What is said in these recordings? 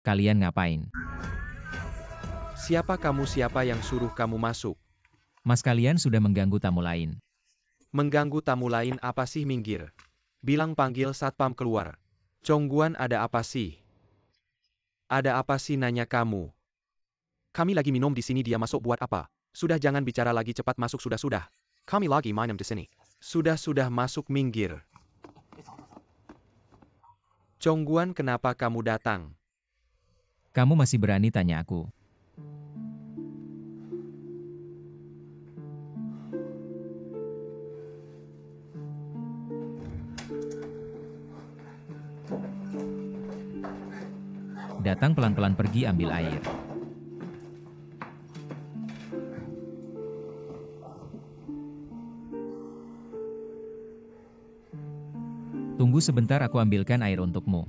Kalian ngapain? Siapa kamu? Siapa yang suruh kamu masuk? Mas kalian sudah mengganggu tamu lain. Mengganggu tamu lain apa sih? Minggir. Bilang panggil satpam keluar. Chongguan, ada apa sih? Ada apa sih, nanya kamu? Kami lagi minum di sini, dia masuk buat apa? Sudah, jangan bicara lagi, cepat masuk, sudah. Kami lagi minum di sini. Sudah, masuk, minggir. Chongguan, kenapa kamu datang? Kamu masih berani tanya aku? Datang pelan-pelan, pergi ambil air. Tunggu sebentar, aku ambilkan air untukmu.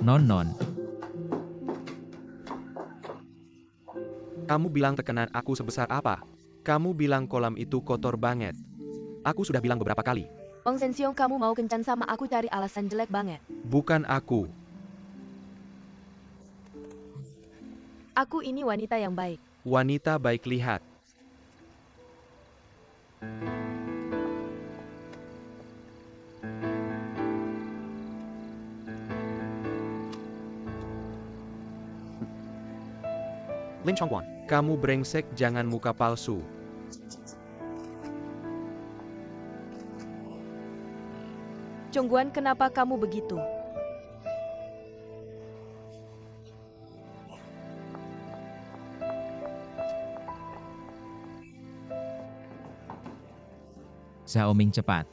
Non. Kamu bilang tekanan aku sebesar apa? Kamu bilang kolam itu kotor banget. Aku sudah bilang beberapa kali. Ong Sensiong, kamu mau kencan sama aku, cari alasan jelek banget. Bukan aku. Aku ini wanita yang baik. Wanita baik, lihat. Lim Chongguan, kamu brengsek, jangan muka palsu. Chongguan, kenapa kamu begitu? Xiaoming, cepat.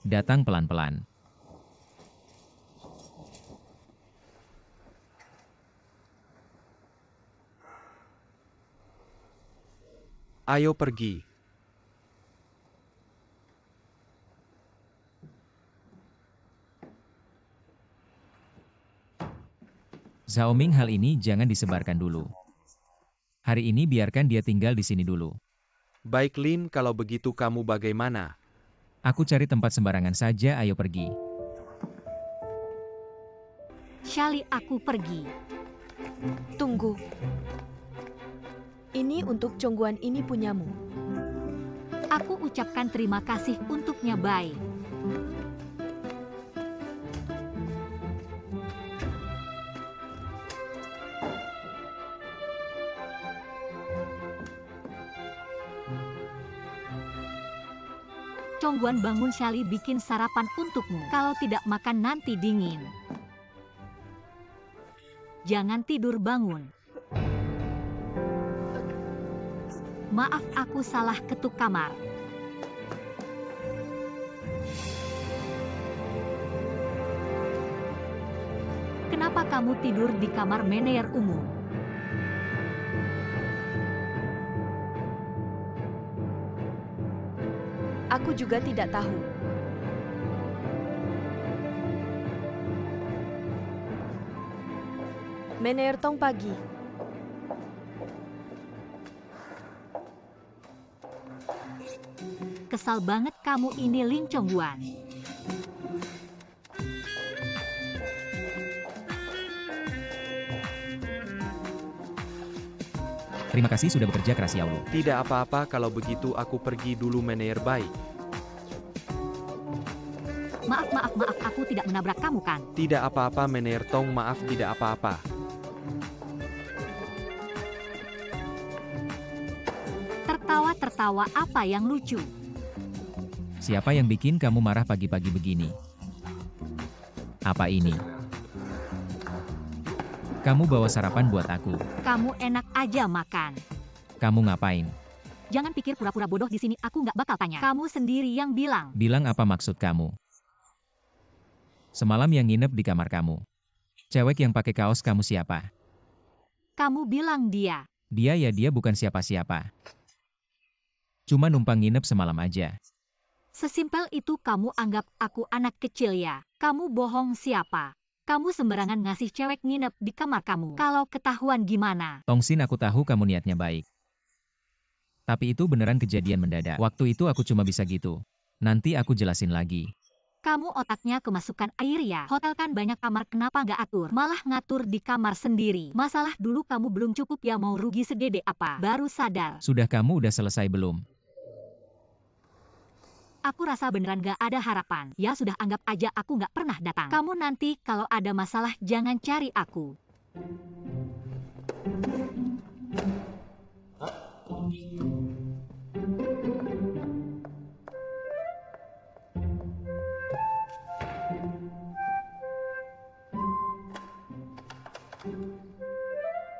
Datang pelan-pelan. Ayo pergi. Xiaoming, hal ini jangan disebarkan dulu. Hari ini biarkan dia tinggal di sini dulu. Baik Lin, kalau begitu kamu bagaimana? Aku cari tempat sembarangan saja, ayo pergi. Shali, aku pergi. Tunggu. Ini untuk Chongguan, ini punyamu. Aku ucapkan terima kasih untuknya, baik. Chongguan, bangun, Shali bikin sarapan untukmu. Kalau tidak makan nanti dingin. Jangan tidur, bangun. Maaf, aku salah ketuk kamar. Kenapa kamu tidur di kamar manajer umum? Aku juga tidak tahu. Manajer Tong pagi. Kesal banget kamu ini, Lin Chongguan. Terima kasih sudah bekerja keras, Xiaolu. Tidak apa-apa, kalau begitu aku pergi dulu, manajer baik. Maaf, aku tidak menabrak kamu kan? Tidak apa-apa, manajer Tong, maaf, tidak apa-apa. Tertawa apa yang lucu? Siapa yang bikin kamu marah pagi-pagi begini? Apa ini? Kamu bawa sarapan buat aku. Kamu enak aja makan. Kamu ngapain? Jangan pikir pura-pura bodoh di sini, aku nggak bakal tanya. Kamu sendiri yang bilang. Bilang apa maksud kamu? Semalam yang nginep di kamar kamu. Cewek yang pakai kaos kamu siapa? Kamu bilang dia. Dia ya, dia bukan siapa-siapa. Cuma numpang nginep semalam aja. Sesimpel itu kamu anggap aku anak kecil ya? Kamu bohong siapa? Kamu sembarangan ngasih cewek nginep di kamar kamu. Kalau ketahuan gimana? Tongsin, aku tahu kamu niatnya baik. Tapi itu beneran kejadian mendadak. Waktu itu aku cuma bisa gitu. Nanti aku jelasin lagi. Kamu otaknya kemasukan air ya? Hotel kan banyak kamar, kenapa nggak atur? Malah ngatur di kamar sendiri. Masalah dulu kamu belum cukup ya, mau rugi segede apa? Baru sadar. Sudah, kamu udah selesai belum? Aku rasa beneran gak ada harapan. Ya sudah, anggap aja aku nggak pernah datang. Kamu nanti kalau ada masalah jangan cari aku.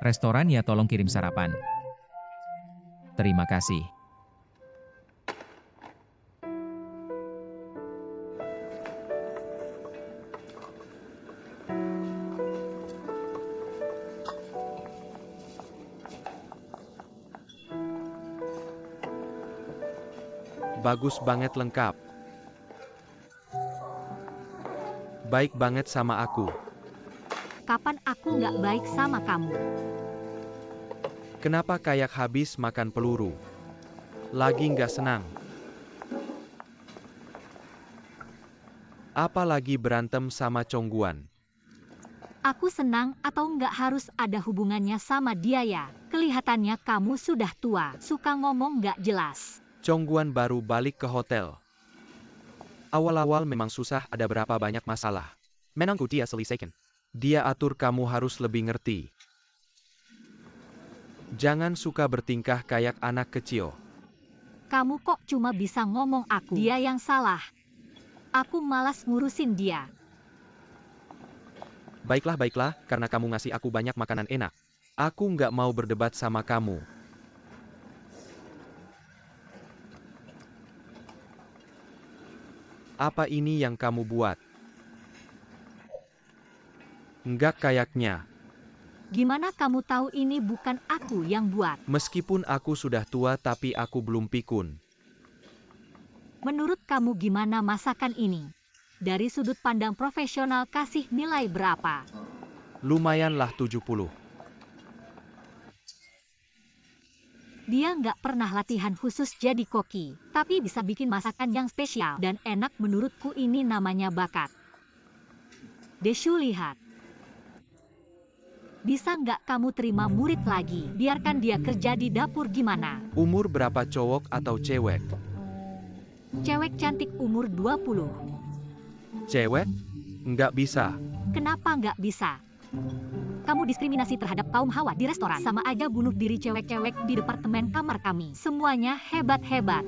Restoran ya, tolong kirim sarapan. Terima kasih. Bagus banget, lengkap. Baik banget sama aku. Kapan aku nggak baik sama kamu? Kenapa kayak habis makan peluru? Lagi nggak senang? Apalagi berantem sama Congguan? Aku senang atau nggak harus ada hubungannya sama dia ya? Kelihatannya kamu sudah tua, suka ngomong nggak jelas. Congguan baru balik ke hotel. Awal-awal memang susah, ada berapa banyak masalah. Menangku dia selesaikan. Dia atur, kamu harus lebih ngerti. Jangan suka bertingkah kayak anak kecil. Kamu kok cuma bisa ngomong aku? Dia yang salah. Aku malas ngurusin dia. Baiklah, karena kamu ngasih aku banyak makanan enak. Aku nggak mau berdebat sama kamu. Apa ini yang kamu buat? Nggak kayaknya. Gimana kamu tahu ini bukan aku yang buat? Meskipun aku sudah tua tapi aku belum pikun. Menurut kamu gimana masakan ini? Dari sudut pandang profesional kasih nilai berapa? Lumayanlah 70. Dia nggak pernah latihan khusus jadi koki, tapi bisa bikin masakan yang spesial dan enak. Menurutku ini namanya bakat. Deshu, lihat. Bisa nggak kamu terima murid lagi? Biarkan dia kerja di dapur gimana? Umur berapa, cowok atau cewek? Cewek cantik umur 20. Cewek? Nggak bisa. Kenapa nggak bisa? Kamu diskriminasi terhadap kaum Hawa di restoran. Sama aja bunuh diri cewek-cewek di departemen kamar kami. Semuanya hebat-hebat.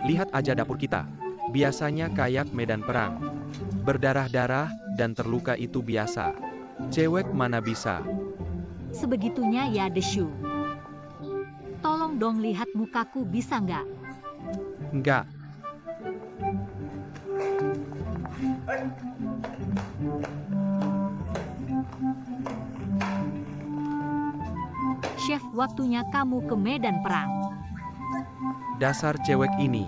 Lihat aja dapur kita. Biasanya kayak medan perang. Berdarah-darah dan terluka itu biasa. Cewek mana bisa? Sebegitunya ya, Deshu. Tolong dong lihat mukaku, bisa nggak? Nggak. Chef, waktunya kamu ke medan perang. Dasar cewek ini.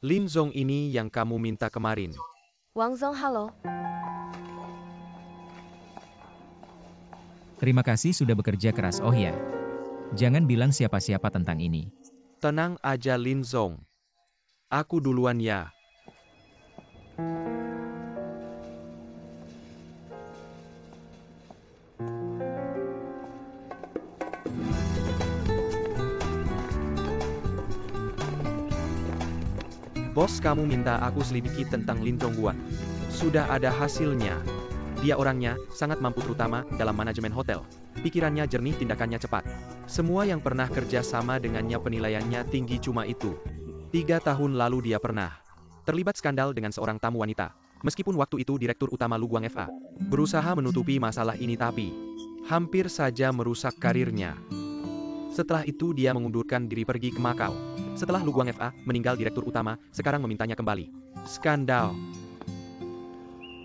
Lin Zong ini yang kamu minta kemarin. Wang Zong, halo. Terima kasih sudah bekerja keras. Oh ya, jangan bilang siapa-siapa tentang ini. Tenang aja, Lin Zong. Aku duluan ya. Bos, kamu minta aku selidiki tentang Lin Zongguan. Sudah ada hasilnya. Dia orangnya sangat mampu, terutama dalam manajemen hotel. Pikirannya jernih, tindakannya cepat. Semua yang pernah kerja sama dengannya penilaiannya tinggi, cuma itu. 3 tahun lalu dia pernah terlibat skandal dengan seorang tamu wanita. Meskipun waktu itu Direktur Utama Luguang FA berusaha menutupi masalah ini, tapi hampir saja merusak karirnya. Setelah itu dia mengundurkan diri pergi ke Makau. Setelah Luguang FA meninggal, Direktur Utama sekarang memintanya kembali. Skandal.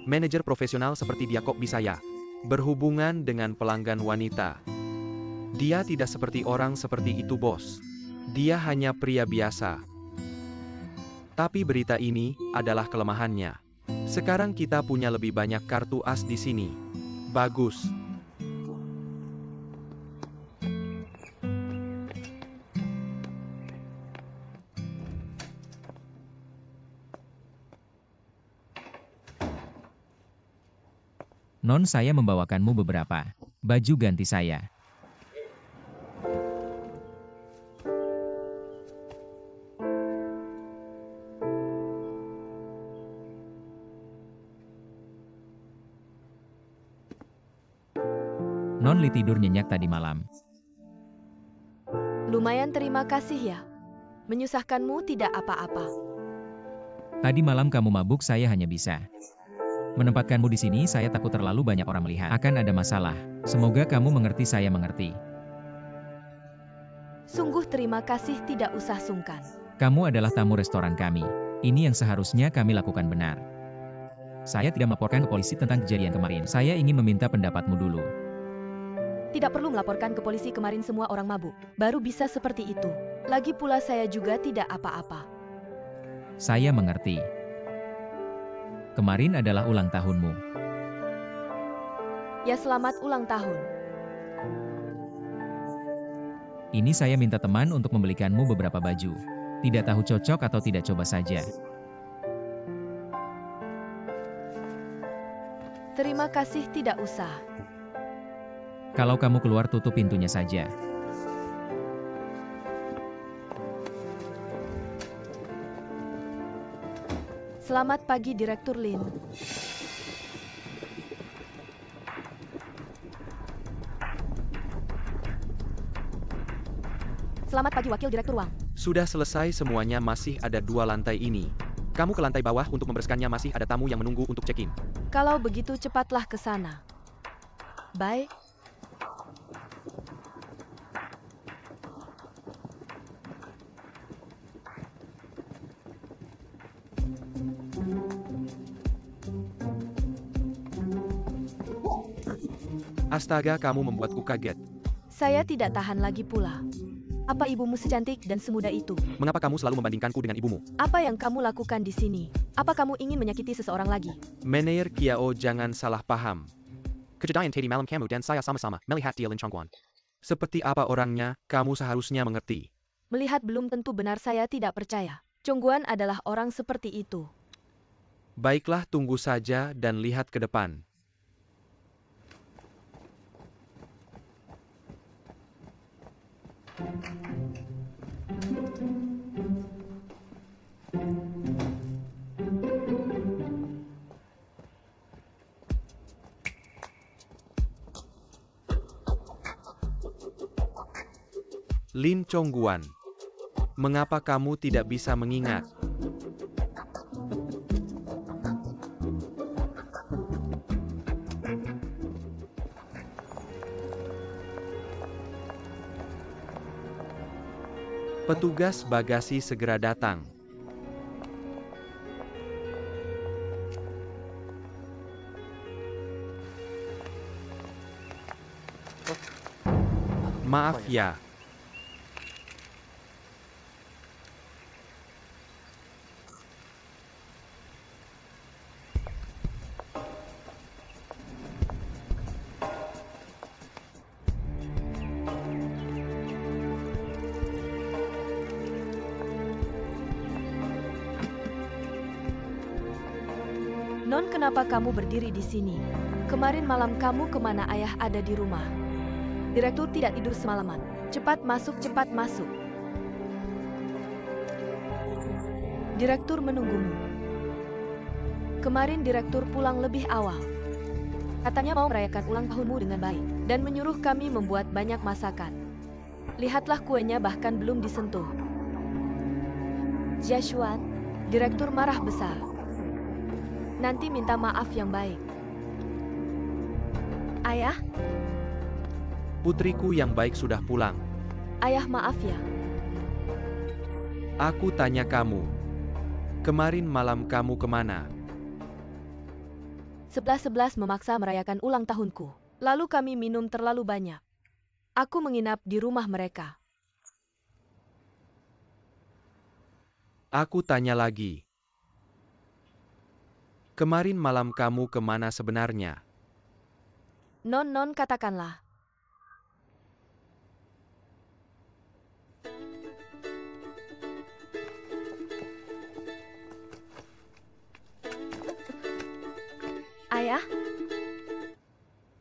Manajer profesional seperti dia kok bisa ya berhubungan dengan pelanggan wanita? Dia tidak seperti orang seperti itu, bos. Dia hanya pria biasa. Tapi berita ini adalah kelemahannya. Sekarang kita punya lebih banyak kartu as di sini. Bagus. Non, saya membawakanmu beberapa baju ganti saya. Non Li tidur nyenyak tadi malam. Lumayan, terima kasih ya. Menyusahkanmu tidak apa-apa. Tadi malam kamu mabuk, saya hanya bisa menempatkanmu di sini. Saya takut terlalu banyak orang melihat. Akan ada masalah. Semoga kamu mengerti, saya mengerti. Sungguh terima kasih, tidak usah sungkan. Kamu adalah tamu restoran kami. Ini yang seharusnya kami lakukan benar. Saya tidak melaporkan ke polisi tentang kejadian kemarin. Saya ingin meminta pendapatmu dulu. Tidak perlu melaporkan ke polisi, kemarin semua orang mabuk. Baru bisa seperti itu. Lagi pula saya juga tidak apa-apa. Saya mengerti. Kemarin adalah ulang tahunmu. Ya, selamat ulang tahun. Ini saya minta teman untuk membelikanmu beberapa baju. Tidak tahu cocok atau tidak, coba saja. Terima kasih, tidak usah. Kalau kamu keluar, tutup pintunya saja. Selamat pagi, Direktur Lin. Selamat pagi, Wakil Direktur Wang. Sudah selesai semuanya, masih ada 2 lantai ini. Kamu ke lantai bawah untuk membereskannya, masih ada tamu yang menunggu untuk check-in. Kalau begitu cepatlah ke sana. Baik. Astaga, kamu membuatku kaget. Saya tidak tahan lagi pula. Apa ibumu secantik dan semuda itu? Mengapa kamu selalu membandingkanku dengan ibumu? Apa yang kamu lakukan di sini? Apa kamu ingin menyakiti seseorang lagi? Meneer Kiao, jangan salah paham. Kejadian tadi malam kamu dan saya sama-sama melihat dia Lin Chongguan. Seperti apa orangnya, kamu seharusnya mengerti. Melihat belum tentu benar, saya tidak percaya. Chongguan adalah orang seperti itu. Baiklah, tunggu saja dan lihat ke depan. Lin Chongguan, mengapa kamu tidak bisa mengingat? Petugas bagasi segera datang. Maaf ya. Non, kenapa kamu berdiri di sini? Kemarin malam kamu kemana? Ayah ada di rumah. Direktur tidak tidur semalaman. Cepat masuk, cepat masuk. Direktur menunggumu. Kemarin direktur pulang lebih awal. Katanya mau merayakan ulang tahunmu dengan baik, dan menyuruh kami membuat banyak masakan. Lihatlah kuenya bahkan belum disentuh. Jiashuan, direktur marah besar. Nanti minta maaf yang baik. Ayah? Putriku yang baik sudah pulang. Ayah, maaf ya. Aku tanya kamu. Kemarin malam kamu kemana? 11.11 memaksa merayakan ulang tahunku. Lalu kami minum terlalu banyak. Aku menginap di rumah mereka. Aku tanya lagi. Kemarin malam kamu kemana sebenarnya? Non, katakanlah. Ayah?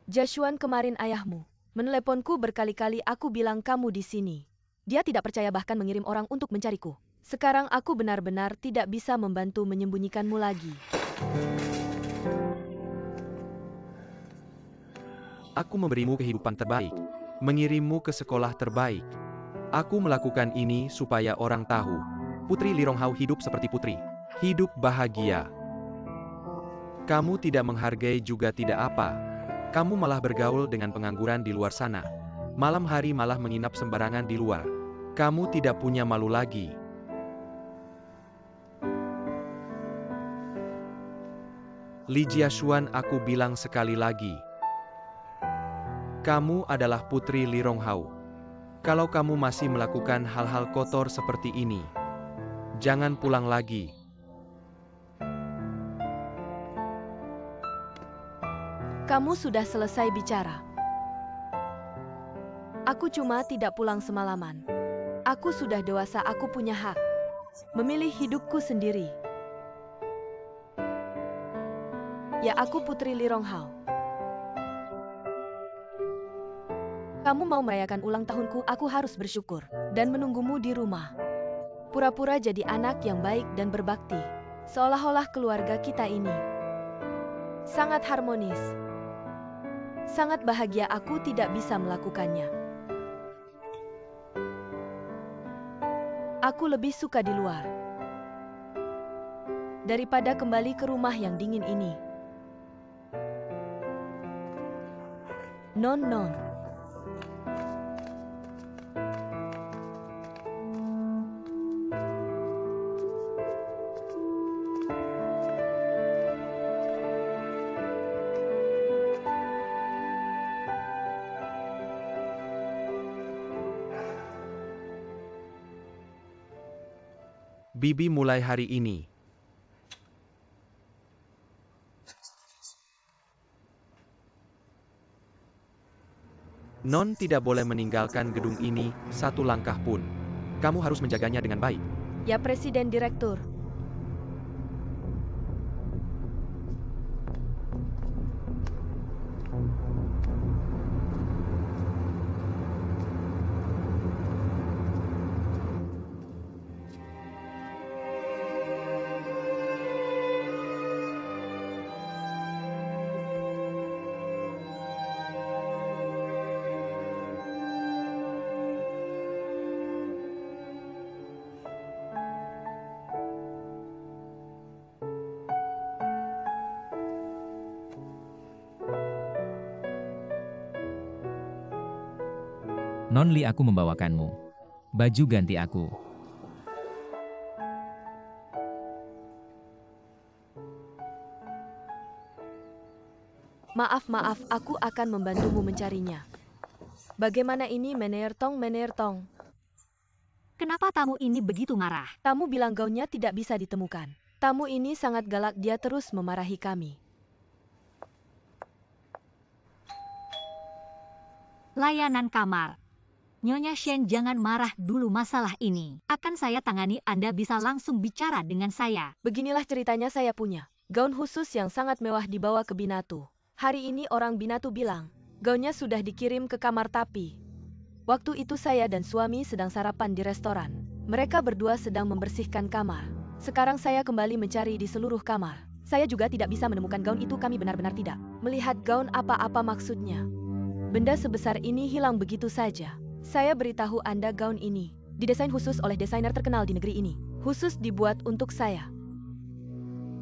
Jashuan kemarin ayahmu meneleponku berkali-kali, aku bilang kamu di sini. Dia tidak percaya, bahkan mengirim orang untuk mencariku. Sekarang aku benar-benar tidak bisa membantu menyembunyikanmu lagi. Aku memberimu kehidupan terbaik, mengirimmu ke sekolah terbaik. Aku melakukan ini supaya orang tahu, Putri Lironghao hidup seperti putri. Hidup bahagia. Kamu tidak menghargai juga tidak apa. Kamu malah bergaul dengan pengangguran di luar sana. Malam hari malah menginap sembarangan di luar. Kamu tidak punya malu lagi. Li Jiashuan, aku bilang sekali lagi. Kamu adalah Putri Lironghao. Kalau kamu masih melakukan hal-hal kotor seperti ini, jangan pulang lagi. Kamu sudah selesai bicara. Aku cuma tidak pulang semalaman. Aku sudah dewasa, aku punya hak memilih hidupku sendiri. Ya, aku Putri Lironghao. Kamu mau merayakan ulang tahunku, aku harus bersyukur dan menunggumu di rumah. Pura-pura jadi anak yang baik dan berbakti, seolah-olah keluarga kita ini sangat harmonis. Sangat bahagia, aku tidak bisa melakukannya. Aku lebih suka di luar daripada kembali ke rumah yang dingin ini. Non. Bibi mulai hari ini. Non tidak boleh meninggalkan gedung ini satu langkah pun. Kamu harus menjaganya dengan baik. Ya, Presiden Direktur. Non Li, aku membawakanmu baju ganti aku. Maaf, aku akan membantumu mencarinya. Bagaimana ini, Meneer Tong? Kenapa tamu ini begitu marah? Tamu bilang gaunnya tidak bisa ditemukan. Tamu ini sangat galak, dia terus memarahi kami. Layanan kamar. Nyonya Shen, jangan marah dulu, masalah ini akan saya tangani, Anda bisa langsung bicara dengan saya. Beginilah ceritanya, saya punya gaun khusus yang sangat mewah dibawa ke Binatu. Hari ini orang Binatu bilang, gaunnya sudah dikirim ke kamar, tapi waktu itu saya dan suami sedang sarapan di restoran. Mereka berdua sedang membersihkan kamar. Sekarang saya kembali mencari di seluruh kamar. Saya juga tidak bisa menemukan gaun itu, kami benar-benar tidak melihat gaun apa-apa, maksudnya benda sebesar ini hilang begitu saja. Saya beritahu Anda, gaun ini didesain khusus oleh desainer terkenal di negeri ini. Khusus dibuat untuk saya.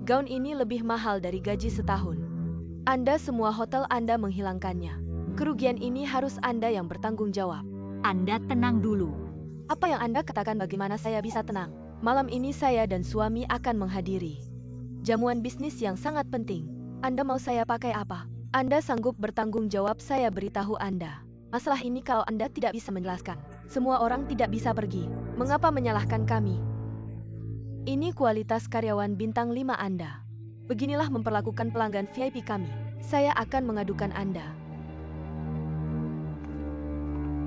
Gaun ini lebih mahal dari gaji setahun. Anda semua hotel Anda menghilangkannya. Kerugian ini harus Anda yang bertanggung jawab. Anda tenang dulu. Apa yang Anda katakan, bagaimana saya bisa tenang? Malam ini saya dan suami akan menghadiri jamuan bisnis yang sangat penting. Anda mau saya pakai apa? Anda sanggup bertanggung jawab, saya beritahu Anda. Masalah ini kalau Anda tidak bisa menjelaskan. Semua orang tidak bisa pergi. Mengapa menyalahkan kami? Ini kualitas karyawan bintang 5 Anda. Beginilah memperlakukan pelanggan VIP kami. Saya akan mengadukan Anda.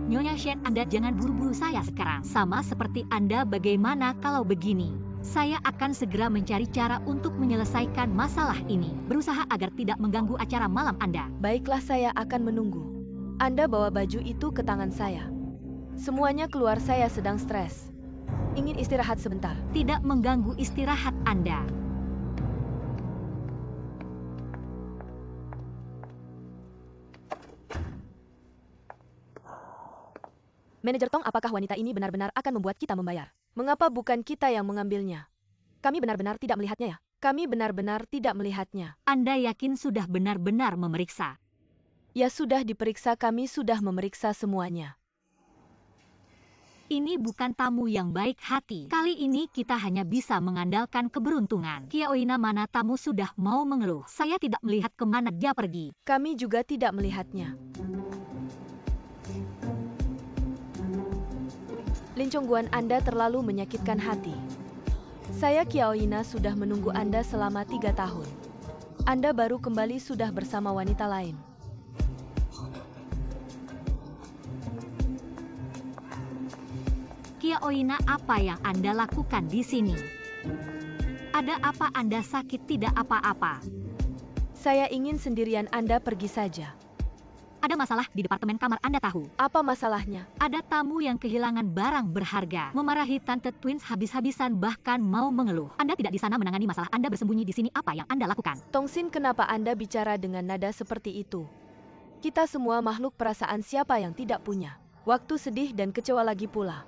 Nyonya Shen, Anda jangan buru-buru saya sekarang. Sama seperti Anda, bagaimana kalau begini? Saya akan segera mencari cara untuk menyelesaikan masalah ini. Berusaha agar tidak mengganggu acara malam Anda. Baiklah, saya akan menunggu. Anda bawa baju itu ke tangan saya. Semuanya keluar, saya sedang stres. Ingin istirahat sebentar. Tidak mengganggu istirahat Anda. Manajer Tong, apakah wanita ini benar-benar akan membuat kita membayar? Mengapa bukan kita yang mengambilnya? Kami benar-benar tidak melihatnya ya? Kami benar-benar tidak melihatnya. Anda yakin sudah benar-benar memeriksa? Ya sudah diperiksa, kami sudah memeriksa semuanya. Ini bukan tamu yang baik hati. Kali ini kita hanya bisa mengandalkan keberuntungan. Kiaoina, mana tamu sudah mau mengeluh. Saya tidak melihat kemana dia pergi. Kami juga tidak melihatnya. Lin Chongguan, Anda terlalu menyakitkan hati. Saya Kiaoina sudah menunggu Anda selama 3 tahun. Anda baru kembali sudah bersama wanita lain. Kiaoina, apa yang Anda lakukan di sini? Ada apa? Anda sakit? Tidak apa-apa. Saya ingin sendirian, Anda pergi saja. Ada masalah di departemen kamar, Anda tahu. Apa masalahnya? Ada tamu yang kehilangan barang berharga, memarahi Tante Twins habis-habisan, bahkan mau mengeluh. Anda tidak di sana menangani masalah, Anda bersembunyi di sini. Apa yang Anda lakukan? Tongsin, kenapa Anda bicara dengan nada seperti itu? Kita semua makhluk perasaan, siapa yang tidak punya waktu sedih dan kecewa lagi pula.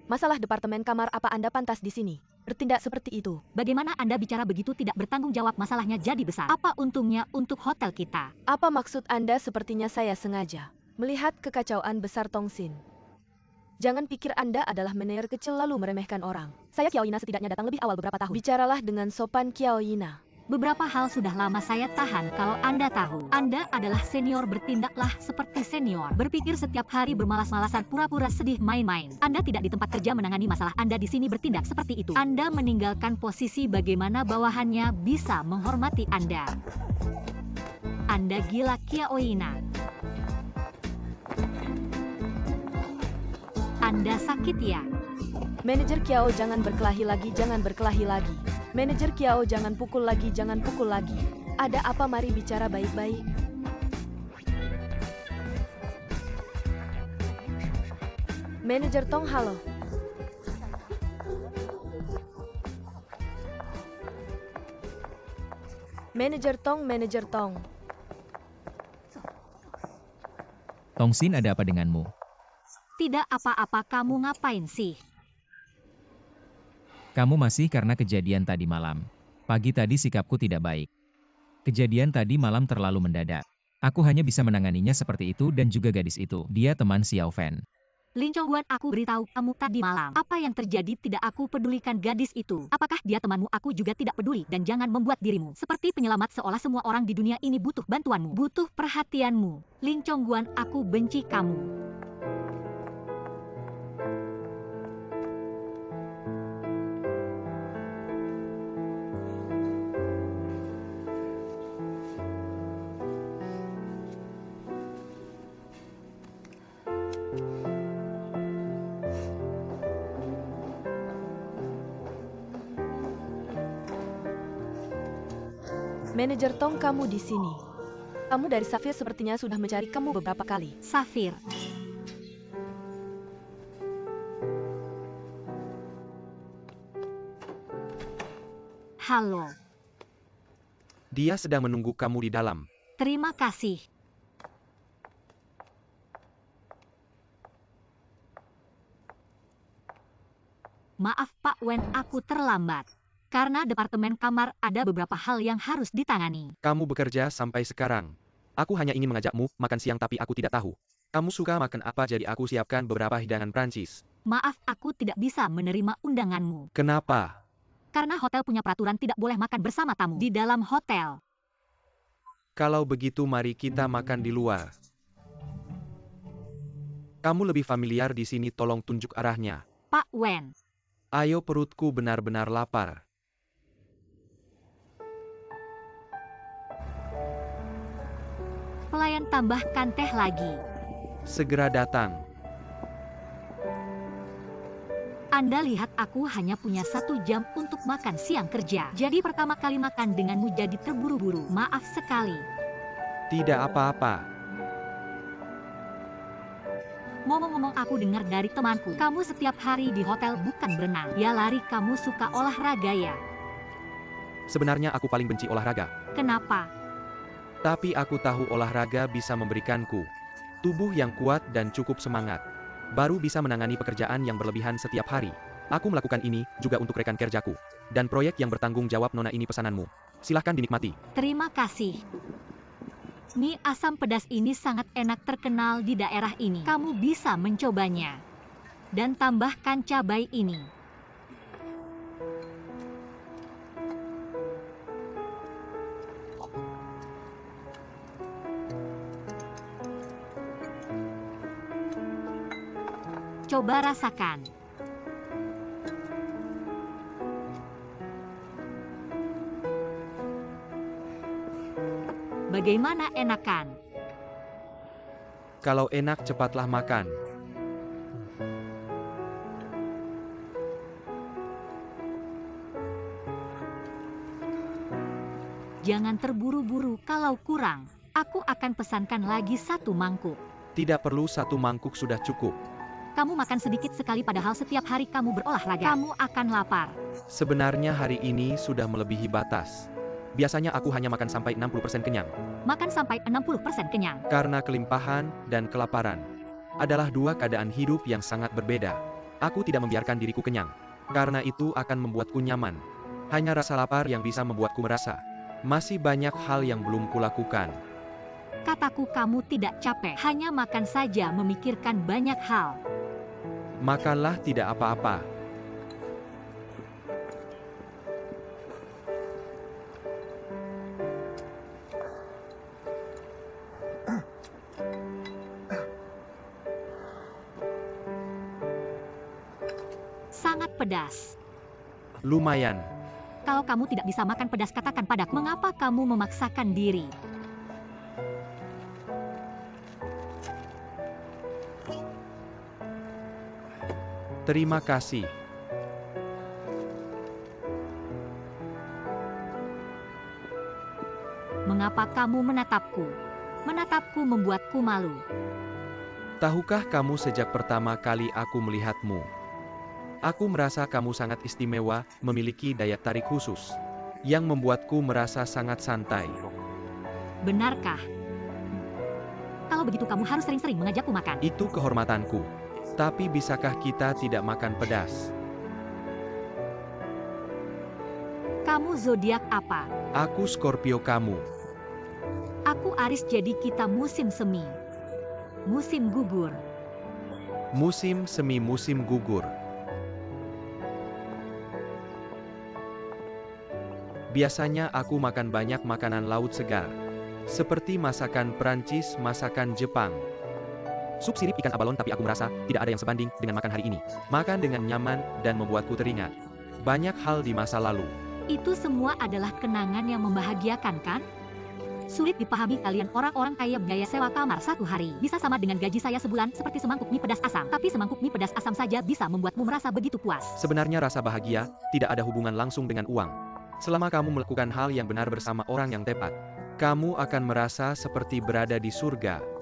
Masalah departemen kamar, apa Anda pantas di sini bertindak seperti itu? Bagaimana Anda bicara begitu? Tidak bertanggung jawab, masalahnya jadi besar. Apa untungnya untuk hotel kita? Apa maksud Anda? Sepertinya saya sengaja melihat kekacauan besar Tongsin. Jangan pikir Anda adalah manajer kecil lalu meremehkan orang. Saya Kiaoina, setidaknya datang lebih awal beberapa tahun. Bicaralah dengan sopan, Kiaoina. Beberapa hal sudah lama saya tahan. Kalau Anda tahu, Anda adalah senior, bertindaklah seperti senior. Berpikir setiap hari bermalas-malasan, pura-pura sedih, main-main. Anda tidak di tempat kerja menangani masalah, Anda di sini bertindak seperti itu. Anda meninggalkan posisi bagaimana bawahannya bisa menghormati Anda. Anda gila, Kiaoina. Anda sakit ya? Manajer Kiao, jangan berkelahi lagi, jangan berkelahi lagi. Manajer Kiao, jangan pukul lagi, jangan pukul lagi. Ada apa? Mari bicara baik-baik. Manajer Tong, halo. Manajer Tong, Manajer Tong. Tongsin, ada apa denganmu? Tidak apa-apa, kamu ngapain sih? Kamu masih karena kejadian tadi malam. Pagi tadi sikapku tidak baik. Kejadian tadi malam terlalu mendadak. Aku hanya bisa menanganinya seperti itu, dan juga gadis itu. Dia teman Xiao Fan. Lin Chongguan, aku beritahu kamu tadi malam. Apa yang terjadi? Tidak aku pedulikan gadis itu. Apakah dia temanmu? Aku juga tidak peduli. Dan jangan membuat dirimu seperti penyelamat seolah semua orang di dunia ini butuh bantuanmu. Butuh perhatianmu. Lin Chongguan, aku benci kamu. Manajer Tong, kamu di sini. Kamu dari Safir, sepertinya sudah mencari kamu beberapa kali. Safir. Halo. Dia sedang menunggu kamu di dalam. Terima kasih. Maaf Pak Wen, aku terlambat. Karena departemen kamar ada beberapa hal yang harus ditangani. Kamu bekerja sampai sekarang. Aku hanya ingin mengajakmu makan siang, tapi aku tidak tahu kamu suka makan apa, jadi aku siapkan beberapa hidangan Prancis. Maaf, aku tidak bisa menerima undanganmu. Kenapa? Karena hotel punya peraturan tidak boleh makan bersama tamu di dalam hotel. Kalau begitu mari kita makan di luar. Kamu lebih familiar di sini, tolong tunjuk arahnya. Pak Wen. Ayo, perutku benar-benar lapar. Pelayan tambahkan teh lagi. Segera datang. Anda lihat aku hanya punya 1 jam untuk makan siang kerja. Jadi pertama kali makan denganmu jadi terburu-buru. Maaf sekali. Tidak apa-apa. Ngomong-ngomong aku dengar dari temanku, kamu setiap hari di hotel bukan berenang. Ya lari, kamu suka olahraga ya? Sebenarnya aku paling benci olahraga. Kenapa? Tapi aku tahu olahraga bisa memberikanku tubuh yang kuat dan cukup semangat. Baru bisa menangani pekerjaan yang berlebihan setiap hari. Aku melakukan ini juga untuk rekan kerjaku. Dan proyek yang bertanggung jawab. Nona, ini pesananmu. Silahkan dinikmati. Terima kasih. Mie asam pedas ini sangat enak, terkenal di daerah ini. Kamu bisa mencobanya. Dan tambahkan cabai ini. Coba rasakan. Bagaimana, enakan? Kalau enak, cepatlah makan. Jangan terburu-buru, kalau kurang, aku akan pesankan lagi 1 mangkuk. Tidak perlu, 1 mangkuk sudah cukup. Kamu makan sedikit sekali padahal setiap hari kamu berolahraga. Kamu akan lapar. Sebenarnya hari ini sudah melebihi batas. Biasanya aku hanya makan sampai 60% kenyang. Makan sampai 60% kenyang. Karena kelimpahan dan kelaparan adalah 2 keadaan hidup yang sangat berbeda. Aku tidak membiarkan diriku kenyang. Karena itu akan membuatku nyaman. Hanya rasa lapar yang bisa membuatku merasa masih banyak hal yang belum kulakukan. Kataku kamu tidak capek, hanya makan saja memikirkan banyak hal. Makanlah, tidak apa-apa. Sangat pedas. Lumayan. Kalau kamu tidak bisa makan pedas, katakan padaku mengapa kamu memaksakan diri. Terima kasih. Mengapa kamu menatapku? Menatapku membuatku malu. Tahukah kamu, sejak pertama kali aku melihatmu, aku merasa kamu sangat istimewa, memiliki daya tarik khusus yang membuatku merasa sangat santai. Benarkah? Kalau begitu kamu harus sering-sering mengajakku makan. Itu kehormatanku. Tapi bisakah kita tidak makan pedas? Kamu zodiak apa? Aku Scorpio, kamu. Aku Aries, jadi kita musim semi. Musim gugur. Musim semi, musim gugur. Biasanya aku makan banyak makanan laut segar. Seperti masakan Prancis, masakan Jepang. Sup sirip ikan abalon, tapi aku merasa tidak ada yang sebanding dengan makan hari ini. Makan dengan nyaman dan membuatku teringat banyak hal di masa lalu. Itu semua adalah kenangan yang membahagiakan, kan? Sulit dipahami kalian orang-orang kaya biaya sewa kamar 1 hari bisa sama dengan gaji saya sebulan, seperti semangkuk mie pedas asam. Tapi semangkuk mie pedas asam saja bisa membuatmu merasa begitu puas. Sebenarnya rasa bahagia tidak ada hubungan langsung dengan uang. Selama kamu melakukan hal yang benar bersama orang yang tepat, kamu akan merasa seperti berada di surga.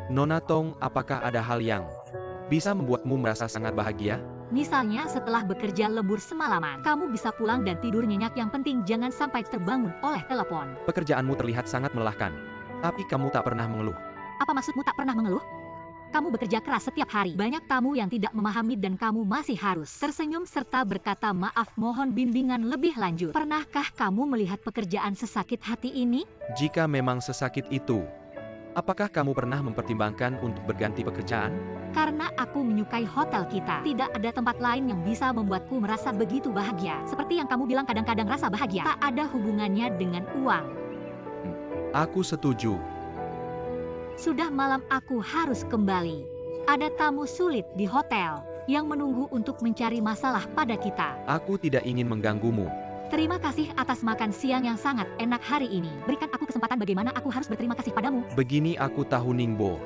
Nona Tong, apakah ada hal yang bisa membuatmu merasa sangat bahagia? Misalnya setelah bekerja lembur semalaman, kamu bisa pulang dan tidur nyenyak. Yang penting jangan sampai terbangun oleh telepon. Pekerjaanmu terlihat sangat melelahkan, tapi kamu tak pernah mengeluh. Apa maksudmu tak pernah mengeluh? Kamu bekerja keras setiap hari. Banyak tamu yang tidak memahami dan kamu masih harus tersenyum serta berkata maaf, mohon bimbingan lebih lanjut. Pernahkah kamu melihat pekerjaan sesakit hati ini? Jika memang sesakit itu, apakah kamu pernah mempertimbangkan untuk berganti pekerjaan? Karena aku menyukai hotel kita. Tidak ada tempat lain yang bisa membuatku merasa begitu bahagia. Seperti yang kamu bilang, kadang-kadang rasa bahagia tak ada hubungannya dengan uang. Aku setuju. Sudah malam, aku harus kembali. Ada tamu sulit di hotel yang menunggu untuk mencari masalah pada kita. Aku tidak ingin mengganggumu. Terima kasih atas makan siang yang sangat enak hari ini. Berikan aku kesempatan bagaimana aku harus berterima kasih padamu. Begini, aku tahu Ningbo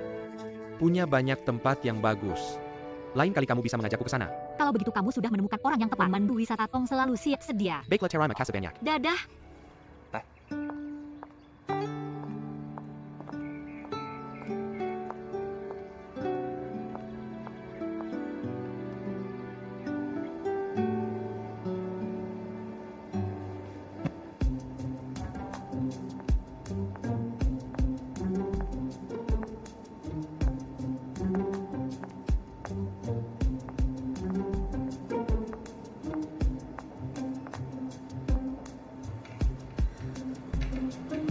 punya banyak tempat yang bagus. Lain kali kamu bisa mengajakku ke sana. Kalau begitu kamu sudah menemukan orang yang tepat. Pemandu wisata Tong selalu siap sedia. Baiklah, terima kasih banyak. Dadah.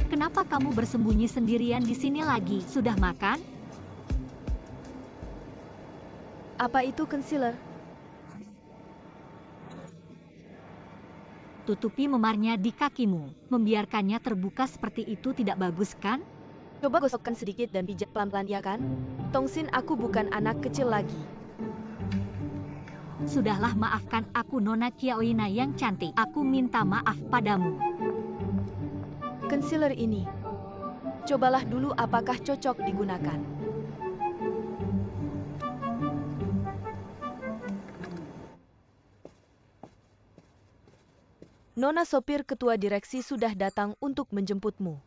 Kenapa kamu bersembunyi sendirian di sini lagi? Sudah makan? Apa itu concealer? Tutupi memarnya di kakimu. Membiarkannya terbuka seperti itu tidak bagus, kan? Coba gosokkan sedikit dan pijat pelan-pelan, ya kan? Tongsin, aku bukan anak kecil lagi. Sudahlah, maafkan aku, Nona Kiaoina yang cantik. Aku minta maaf padamu. Concealer ini, cobalah dulu apakah cocok digunakan. Nona sopir ketua direksi sudah datang untuk menjemputmu.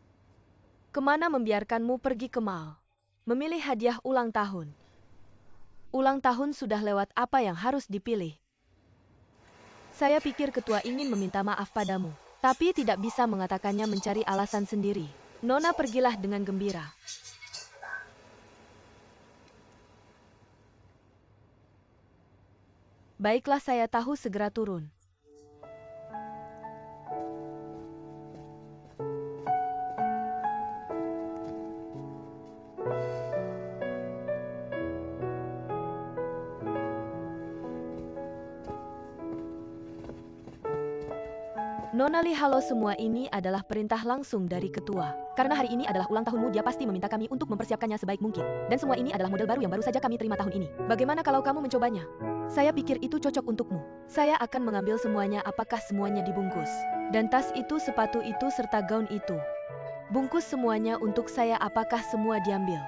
Kemana membiarkanmu pergi ke mall? Memilih hadiah ulang tahun. Ulang tahun sudah lewat, apa yang harus dipilih? Saya pikir ketua ingin meminta maaf padamu, tapi tidak bisa mengatakannya, mencari alasan sendiri. Nona pergilah dengan gembira. Baiklah, saya tahu, segera turun. Nona Li, halo, semua ini adalah perintah langsung dari ketua. Karena hari ini adalah ulang tahunmu, dia pasti meminta kami untuk mempersiapkannya sebaik mungkin. Dan semua ini adalah model baru yang baru saja kami terima tahun ini. Bagaimana kalau kamu mencobanya? Saya pikir itu cocok untukmu. Saya akan mengambil semuanya. Apakah semuanya dibungkus? Dan tas itu, sepatu itu, serta gaun itu. Bungkus semuanya untuk saya. Apakah semua diambil?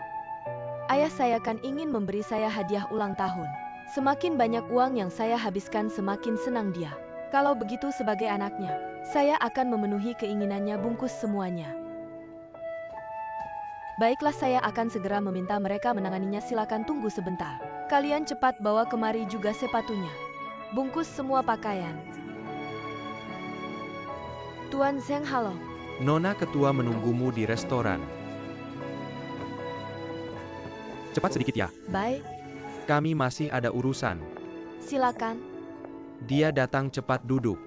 Ayah saya kan ingin memberi saya hadiah ulang tahun. Semakin banyak uang yang saya habiskan, semakin senang dia. Kalau begitu, sebagai anaknya, saya akan memenuhi keinginannya. Bungkus semuanya. Baiklah, saya akan segera meminta mereka menanganinya. Silakan tunggu sebentar. Kalian cepat bawa kemari juga sepatunya. Bungkus semua pakaian. Tuan Zheng, halo. Nona ketua menunggumu di restoran. Cepat sedikit ya. Baik, Kami masih ada urusan. silakan. Dia datang, cepat duduk.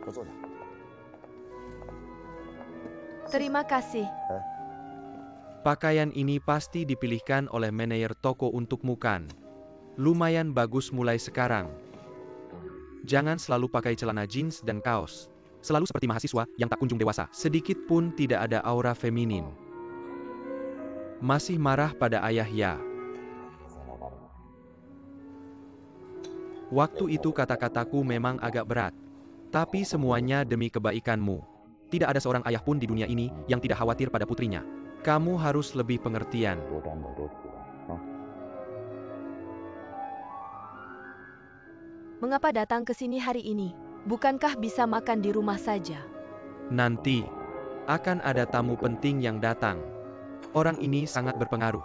Terima kasih. Pakaian ini pasti dipilihkan oleh manajer toko untukmu, kan? Lumayan bagus mulai sekarang. Jangan selalu pakai celana jeans dan kaos. Selalu seperti mahasiswa yang tak kunjung dewasa. Sedikit pun tidak ada aura feminin. Masih marah pada ayah ya? Waktu itu kata-kataku memang agak berat. Tapi semuanya demi kebaikanmu. Tidak ada seorang ayah pun di dunia ini yang tidak khawatir pada putrinya. Kamu harus lebih pengertian. Mengapa datang ke sini hari ini? Bukankah bisa makan di rumah saja? Nanti akan ada tamu penting yang datang. Orang ini sangat berpengaruh.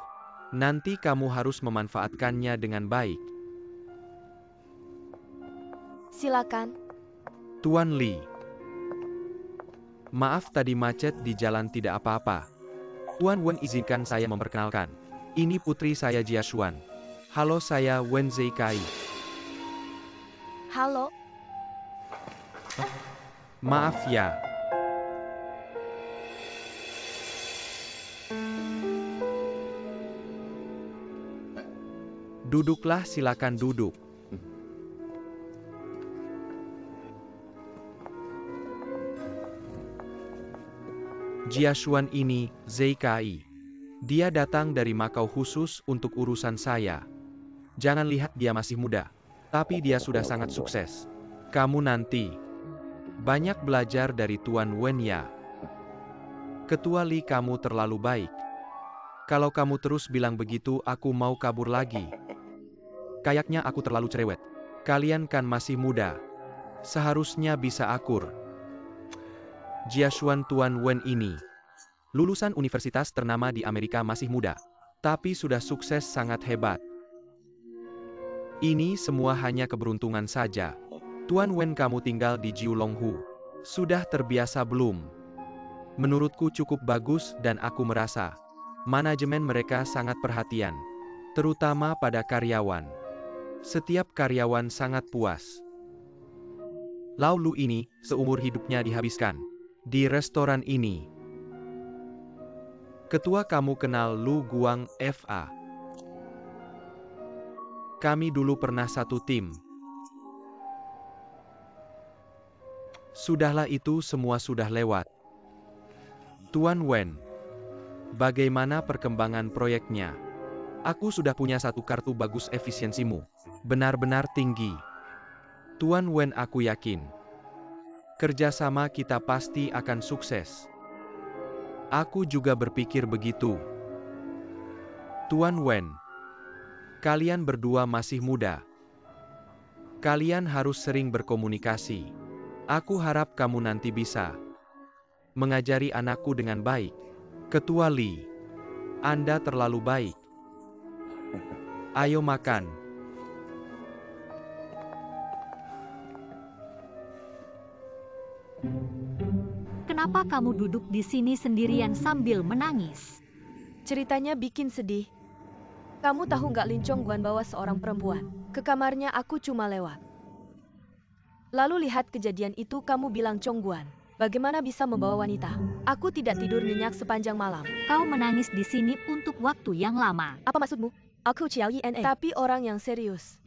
Nanti kamu harus memanfaatkannya dengan baik. Silakan. Tuan Li. Maaf tadi macet di jalan, tidak apa-apa. Tuan Wen, izinkan saya memperkenalkan. Ini putri saya, Jia Xuan. Halo, saya Wen Zeikai. Halo. Maaf ya. Duduklah, silakan duduk. Jia Xuan ini, Zeikai. Dia datang dari Makau khusus untuk urusan saya. Jangan lihat dia masih muda, tapi dia sudah sangat sukses. Kamu nanti banyak belajar dari Tuan Wen ya. Ketua Li, kamu terlalu baik. Kalau kamu terus bilang begitu, aku mau kabur lagi. Kayaknya aku terlalu cerewet. Kalian kan masih muda. Seharusnya bisa akur. Jiashuan Tuan Wen ini lulusan universitas ternama di Amerika, masih muda, tapi sudah sukses sangat hebat. Ini semua hanya keberuntungan saja. Tuan Wen, kamu tinggal di Jiulonghu. Sudah terbiasa belum? Menurutku cukup bagus dan aku merasa manajemen mereka sangat perhatian, terutama pada karyawan. Setiap karyawan sangat puas. Lau Lu ini seumur hidupnya dihabiskan di restoran ini. Ketua, kamu kenal Lu Guang FA? Kami dulu pernah satu tim. Sudahlah, itu semua sudah lewat. Tuan Wen, bagaimana perkembangan proyeknya? Aku sudah punya satu kartu bagus, efisiensimu benar-benar tinggi. Tuan Wen, aku yakin kerjasama kita pasti akan sukses. Aku juga berpikir begitu. Tuan Wen, kalian berdua masih muda. Kalian harus sering berkomunikasi. Aku harap kamu nanti bisa mengajari anakku dengan baik. Ketua Li, Anda terlalu baik. Ayo makan. Kenapa kamu duduk di sini sendirian sambil menangis? Ceritanya bikin sedih. Kamu tahu nggak, Lin Chongguan bawa seorang perempuan ke kamarnya, aku cuma lewat. Lalu lihat kejadian itu, kamu bilang Chongguan bagaimana bisa membawa wanita? Aku tidak tidur nyenyak sepanjang malam. Kau menangis di sini untuk waktu yang lama. Apa maksudmu? Aku tapi orang yang serius.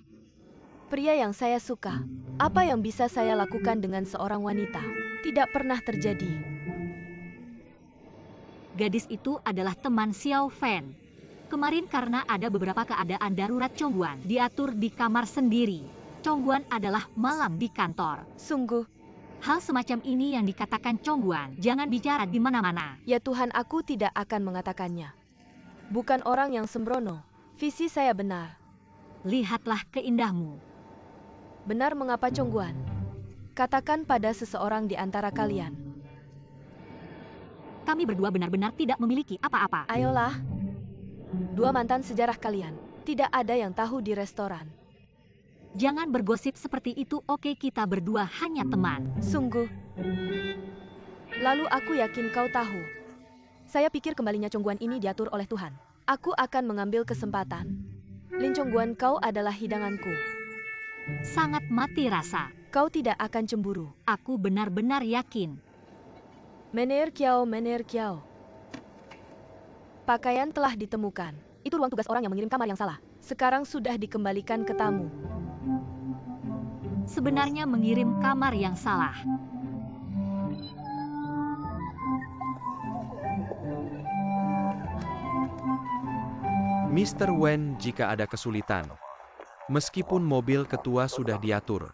Pria yang saya suka. Apa yang bisa saya lakukan dengan seorang wanita? Tidak pernah terjadi. Gadis itu adalah teman Xiao Fan. Kemarin karena ada beberapa keadaan darurat, Chongguan diatur di kamar sendiri. Chongguan adalah malam di kantor. Sungguh. Hal semacam ini yang dikatakan Chongguan, jangan bicara di mana-mana. Ya Tuhan, aku tidak akan mengatakannya. Bukan orang yang sembrono. Visi saya benar. Lihatlah keindahmu. Benar, mengapa Chongguan? Katakan pada seseorang di antara kalian. Kami berdua benar-benar tidak memiliki apa-apa. Ayolah. Dua mantan sejarah kalian. Tidak ada yang tahu di restoran. Jangan bergosip seperti itu, oke? Kita berdua hanya teman. Sungguh. Lalu aku yakin kau tahu. Saya pikir kembalinya Chongguan ini diatur oleh Tuhan. Aku akan mengambil kesempatan. Lin Chongguan, kau adalah hidanganku. Sangat mati rasa. Kau tidak akan cemburu. Aku benar-benar yakin. Mener Kiao. Pakaian telah ditemukan. Itu ruang tugas orang yang mengirim kamar yang salah. Sekarang sudah dikembalikan ke tamu. Sebenarnya mengirim kamar yang salah. Mr. Wen, jika ada kesulitan, meskipun mobil ketua sudah diatur,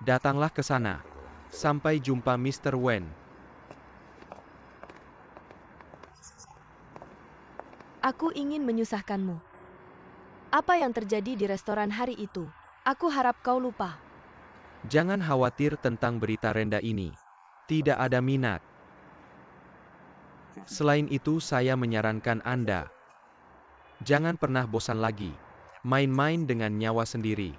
datanglah ke sana. Sampai jumpa, Mr. Wen. Aku ingin menyusahkanmu. Apa yang terjadi di restoran hari itu? Aku harap kau lupa. Jangan khawatir tentang berita rendah ini. Tidak ada minat. Selain itu, saya menyarankan Anda jangan pernah bosan lagi main-main dengan nyawa sendiri.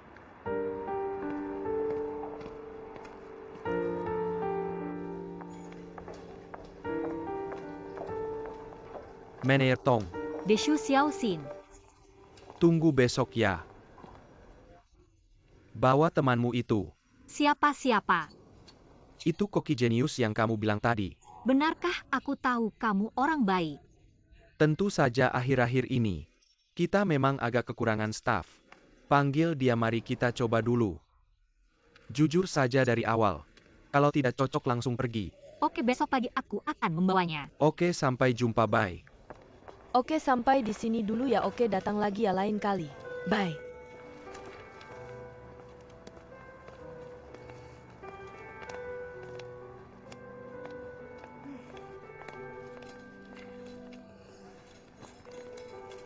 Mener Tong, Deshu Xiaoxin. tunggu besok ya. Bawa temanmu itu. Siapa-siapa? Itu koki jenius yang kamu bilang tadi. Benarkah aku tahu kamu orang baik? Tentu saja akhir-akhir ini kita memang agak kekurangan staf. Panggil dia, mari kita coba dulu. Jujur saja dari awal. Kalau tidak cocok langsung pergi. Oke, besok pagi aku akan membawanya. Oke, sampai jumpa, bye. Oke, sampai di sini dulu ya. Oke, datang lagi ya lain kali. Bye.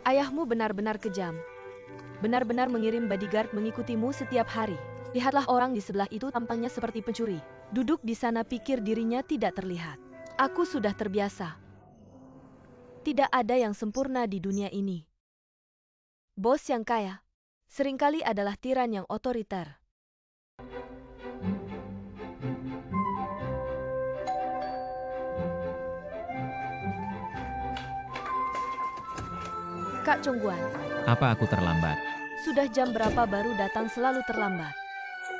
Ayahmu benar-benar kejam. Benar-benar mengirim bodyguard mengikutimu setiap hari. Lihatlah orang di sebelah itu tampangnya seperti pencuri. Duduk di sana pikir dirinya tidak terlihat. Aku sudah terbiasa. Tidak ada yang sempurna di dunia ini. Bos yang kaya seringkali adalah tiran yang otoriter. Kak Chongguan, Apa aku terlambat? sudah jam berapa baru datang, selalu terlambat.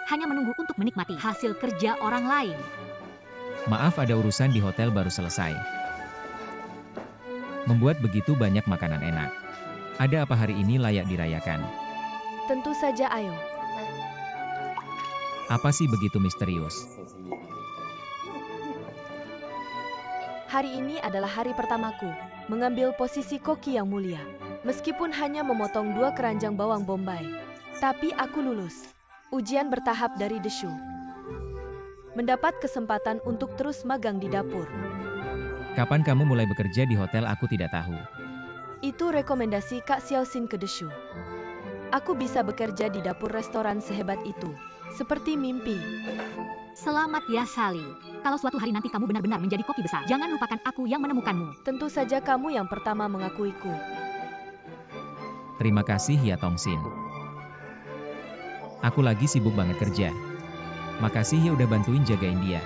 Hanya menunggu untuk menikmati hasil kerja orang lain. Maaf, ada urusan di hotel baru selesai. Membuat begitu banyak makanan enak. Ada apa hari ini layak dirayakan? Tentu saja, ayo. Apa sih begitu misterius? Hari ini adalah hari pertamaku mengambil posisi koki yang mulia. Meskipun hanya memotong 2 keranjang bawang bombay, tapi aku lulus ujian bertahap dari Deshu. Mendapat kesempatan untuk terus magang di dapur. Kapan kamu mulai bekerja di hotel aku tidak tahu. Itu rekomendasi Kak Xiaoxin ke Deshu. Aku bisa bekerja di dapur restoran sehebat itu. Seperti mimpi. Selamat ya Sally. Kalau suatu hari nanti kamu benar-benar menjadi koki besar, jangan lupakan aku yang menemukanmu. Tentu saja kamu yang pertama mengakuiku. Terima kasih ya Tongsin. Aku lagi sibuk banget kerja. Makasih ya udah bantuin jagain dia.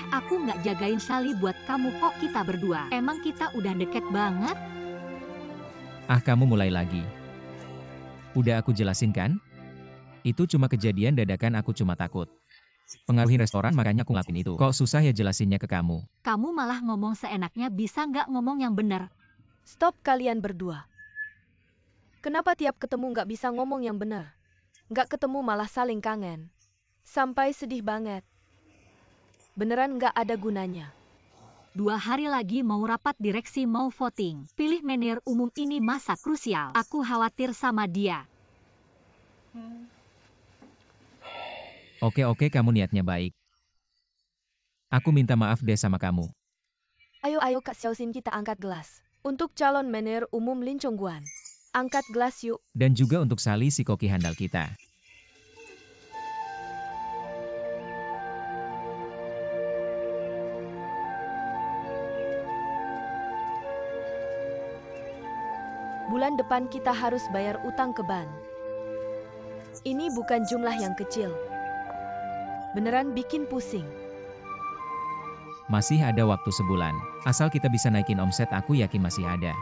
Aku nggak jagain Sally buat kamu kok, kita berdua. Emang kita udah deket banget? Ah, kamu mulai lagi. Udah aku jelasin kan? Itu cuma kejadian dadakan, aku cuma takut. Pengaruhin restoran makanya aku ngelakuin itu. Kok susah ya jelasinnya ke kamu? Kamu malah ngomong seenaknya, bisa nggak ngomong yang benar? Stop kalian berdua. Kenapa tiap ketemu nggak bisa ngomong yang benar? Nggak ketemu malah saling kangen. Sampai sedih banget. Beneran nggak ada gunanya. 2 hari lagi mau rapat direksi, mau voting. Pilih manajer umum, ini masa krusial. Aku khawatir sama dia. Oke, kamu niatnya baik. Aku minta maaf deh sama kamu. Ayo Kak Xiaoxin, kita angkat gelas. Untuk calon manajer umum Lin Chongguan. Angkat gelas yuk. Dan juga untuk Sally, si koki handal kita. Bulan depan kita harus bayar utang ke bank. Ini bukan jumlah yang kecil. Beneran bikin pusing. Masih ada waktu sebulan. Asal kita bisa naikin omset, aku yakin masih ada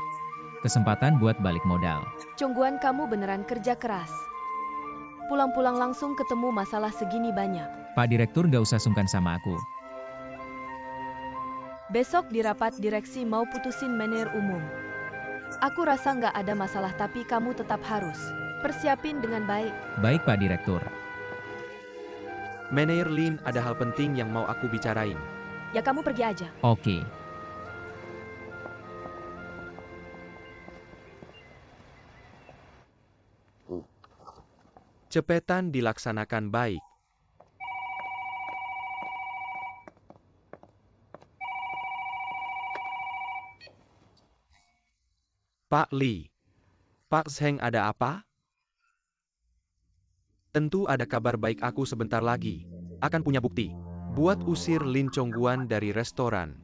kesempatan buat balik modal. Chongguan, kamu beneran kerja keras. Pulang-pulang langsung ketemu masalah segini banyak. Pak Direktur nggak usah sungkan sama aku. Besok di rapat direksi mau putusin manajer umum. Aku rasa nggak ada masalah, tapi kamu tetap harus persiapin dengan baik. Baik Pak Direktur. Manajer Lin, ada hal penting yang mau aku bicarain. Ya kamu pergi aja. Oke. Cepetan dilaksanakan baik. Pak Li. Pak Zheng, ada apa? Tentu ada kabar baik, aku sebentar lagi akan punya bukti buat usir Lin Chongguan dari restoran.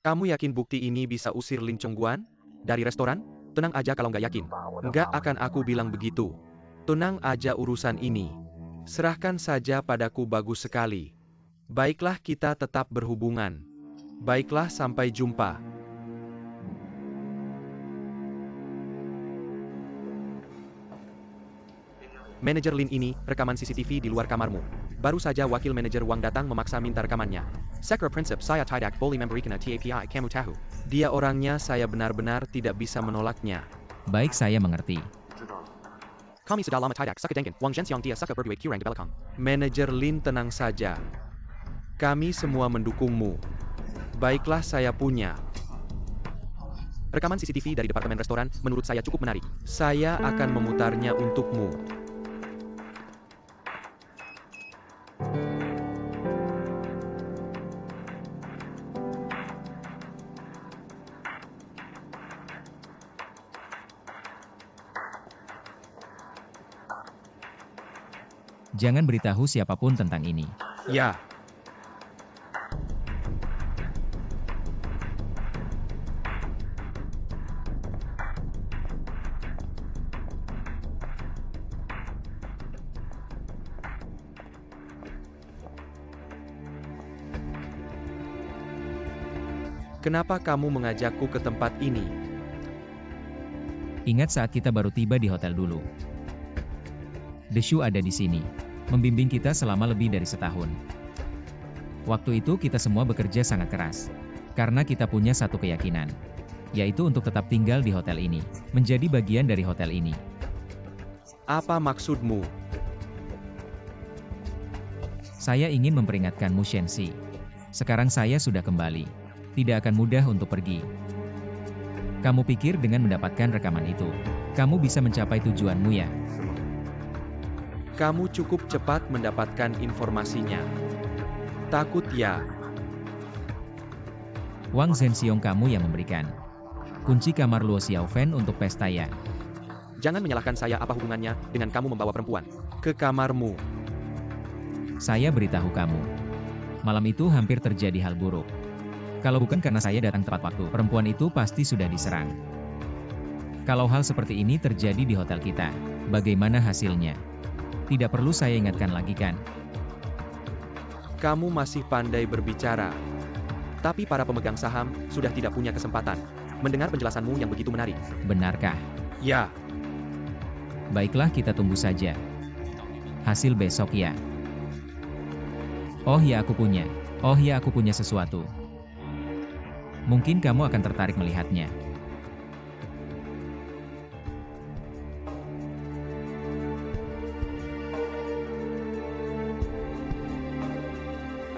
Kamu yakin bukti ini bisa usir Lin Chongguan dari restoran? Tenang aja kalau nggak yakin. Nggak akan aku bilang begitu. Tenang aja, urusan ini serahkan saja padaku. Bagus sekali. Baiklah, kita tetap berhubungan. Baiklah, sampai jumpa. Manajer Lin ini, rekaman CCTV di luar kamarmu. Baru saja wakil manajer Wang datang memaksa minta rekamannya. Sekre prinsip saya tidak boleh memberikan TAPI, kamu tahu. Dia orangnya, saya benar-benar tidak bisa menolaknya. Baik, saya mengerti. Kami sudah lama tidak suka dengen, Wang Zhenxiang dia suka berdua kurang di belakang. Manajer Lin, tenang saja. Kami semua mendukungmu. Baiklah, saya punya Rekaman CCTV dari departemen restoran menurut saya cukup menarik. Saya akan memutarnya untukmu. Jangan beritahu siapapun tentang ini. Ya. Kenapa kamu mengajakku ke tempat ini? Ingat saat kita baru tiba di hotel dulu. Deshu ada di sini, membimbing kita selama lebih dari setahun. Waktu itu kita semua bekerja sangat keras, karena kita punya satu keyakinan, yaitu untuk tetap tinggal di hotel ini, menjadi bagian dari hotel ini. Apa maksudmu? Saya ingin memperingatkanmu, Shensi. Sekarang saya sudah kembali. Tidak akan mudah untuk pergi. Kamu pikir dengan mendapatkan rekaman itu, kamu bisa mencapai tujuanmu ya? Kamu cukup cepat mendapatkan informasinya. Takut ya? Wang Zhenxiong kamu yang memberikan kunci kamar Luo Xiaofen untuk pesta ya? Jangan menyalahkan saya, apa hubungannya dengan kamu membawa perempuan ke kamarmu? Saya beritahu kamu. Malam itu hampir terjadi hal buruk. Kalau bukan karena saya datang tepat waktu, perempuan itu pasti sudah diserang. Kalau hal seperti ini terjadi di hotel kita, bagaimana hasilnya? Tidak perlu saya ingatkan lagi kan? Kamu masih pandai berbicara. Tapi para pemegang saham sudah tidak punya kesempatan mendengar penjelasanmu yang begitu menarik. Benarkah? Ya. Baiklah, kita tunggu saja. Hasil besok ya. Oh ya, aku punya sesuatu. Mungkin kamu akan tertarik melihatnya.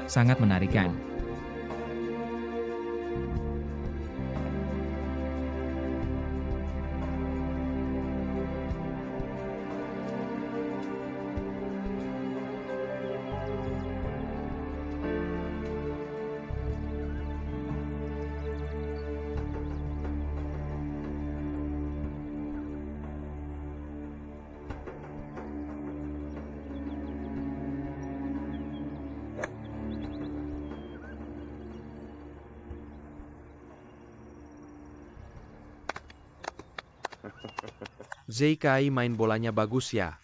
Sangat menarik kan? Zeikai main bolanya bagus ya.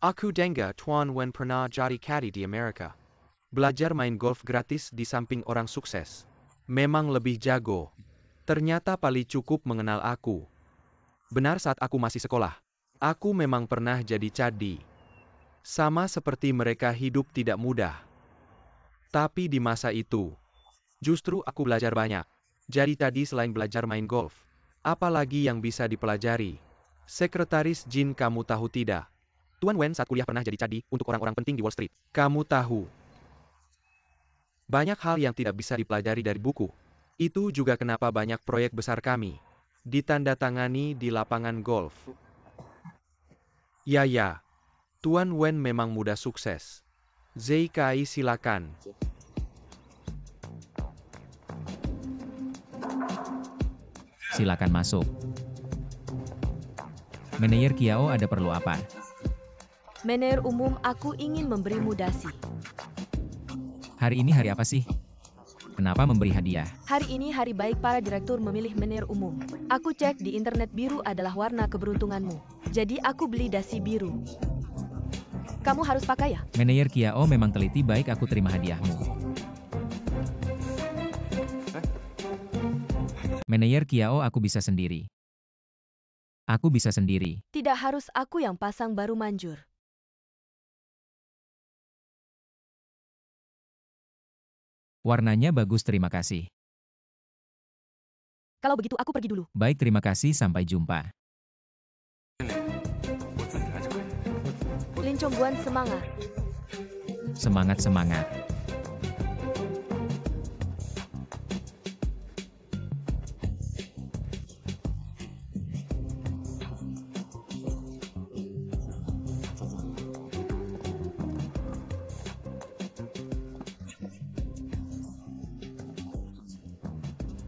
Aku dengar Tuan Wen pernah jadi caddy di Amerika. Belajar main golf gratis di samping orang sukses. Memang lebih jago. Ternyata Pali cukup mengenal aku. Benar, saat aku masih sekolah, aku memang pernah jadi caddy. Sama seperti mereka, hidup tidak mudah. Tapi di masa itu, justru aku belajar banyak. Jadi tadi selain belajar main golf, apalagi yang bisa dipelajari? Sekretaris Jin, kamu tahu tidak? Tuan Wen saat kuliah pernah jadi caddy untuk orang-orang penting di Wall Street. Kamu tahu, banyak hal yang tidak bisa dipelajari dari buku. Itu juga kenapa banyak proyek besar kami ditandatangani di lapangan golf. Ya, Tuan Wen memang muda sukses. Zeikai, silakan. Silakan masuk. Manajer Kiao, ada perlu apa? Manajer umum, aku ingin memberimu dasi. Hari ini hari apa sih? Kenapa memberi hadiah? Hari ini hari baik para direktur memilih manajer umum. Aku cek di internet, biru adalah warna keberuntunganmu. Jadi aku beli dasi biru. Kamu harus pakai ya? Manajer Kiao memang teliti, baik, aku terima hadiahmu. Manajer Kiao, aku bisa sendiri. Aku bisa sendiri. Tidak harus aku yang pasang, baru manjur. Warnanya bagus, terima kasih. Kalau begitu aku pergi dulu. Baik, terima kasih, sampai jumpa. Lin Chongguan, semangat. Semangat, semangat.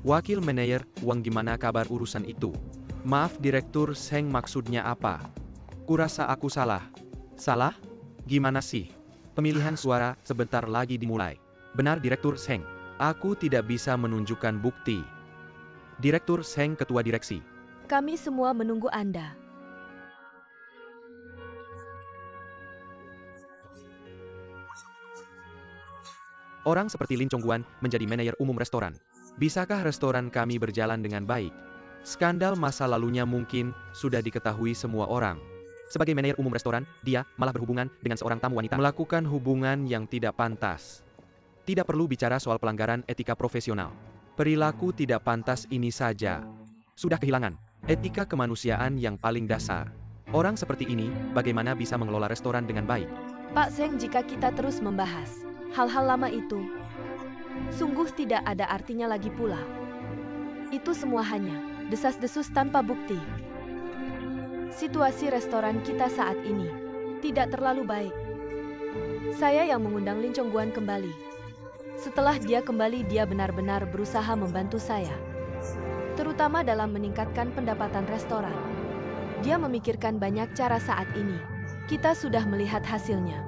Wakil manajer, Wang, gimana kabar urusan itu? Maaf Direktur Seng, maksudnya apa? Kurasa aku salah. Salah? Gimana sih? Pemilihan suara sebentar lagi dimulai. Benar Direktur Seng. Aku tidak bisa menunjukkan bukti. Direktur Seng, Ketua Direksi. Kami semua menunggu Anda. Orang seperti Lin Chongguan menjadi manajer umum restoran. Bisakah restoran kami berjalan dengan baik? Skandal masa lalunya mungkin sudah diketahui semua orang. Sebagai manajer umum restoran, dia malah berhubungan dengan seorang tamu wanita. Melakukan hubungan yang tidak pantas. Tidak perlu bicara soal pelanggaran etika profesional. Perilaku tidak pantas ini saja sudah kehilangan etika kemanusiaan yang paling dasar. Orang seperti ini bagaimana bisa mengelola restoran dengan baik? Pak Seng, jika kita terus membahas hal-hal lama itu, sungguh tidak ada artinya lagi pula. Itu semua hanya desas-desus tanpa bukti. Situasi restoran kita saat ini tidak terlalu baik. Saya yang mengundang Lin Chongguan kembali. Setelah dia kembali, dia benar-benar berusaha membantu saya, terutama dalam meningkatkan pendapatan restoran. Dia memikirkan banyak cara saat ini. Kita sudah melihat hasilnya.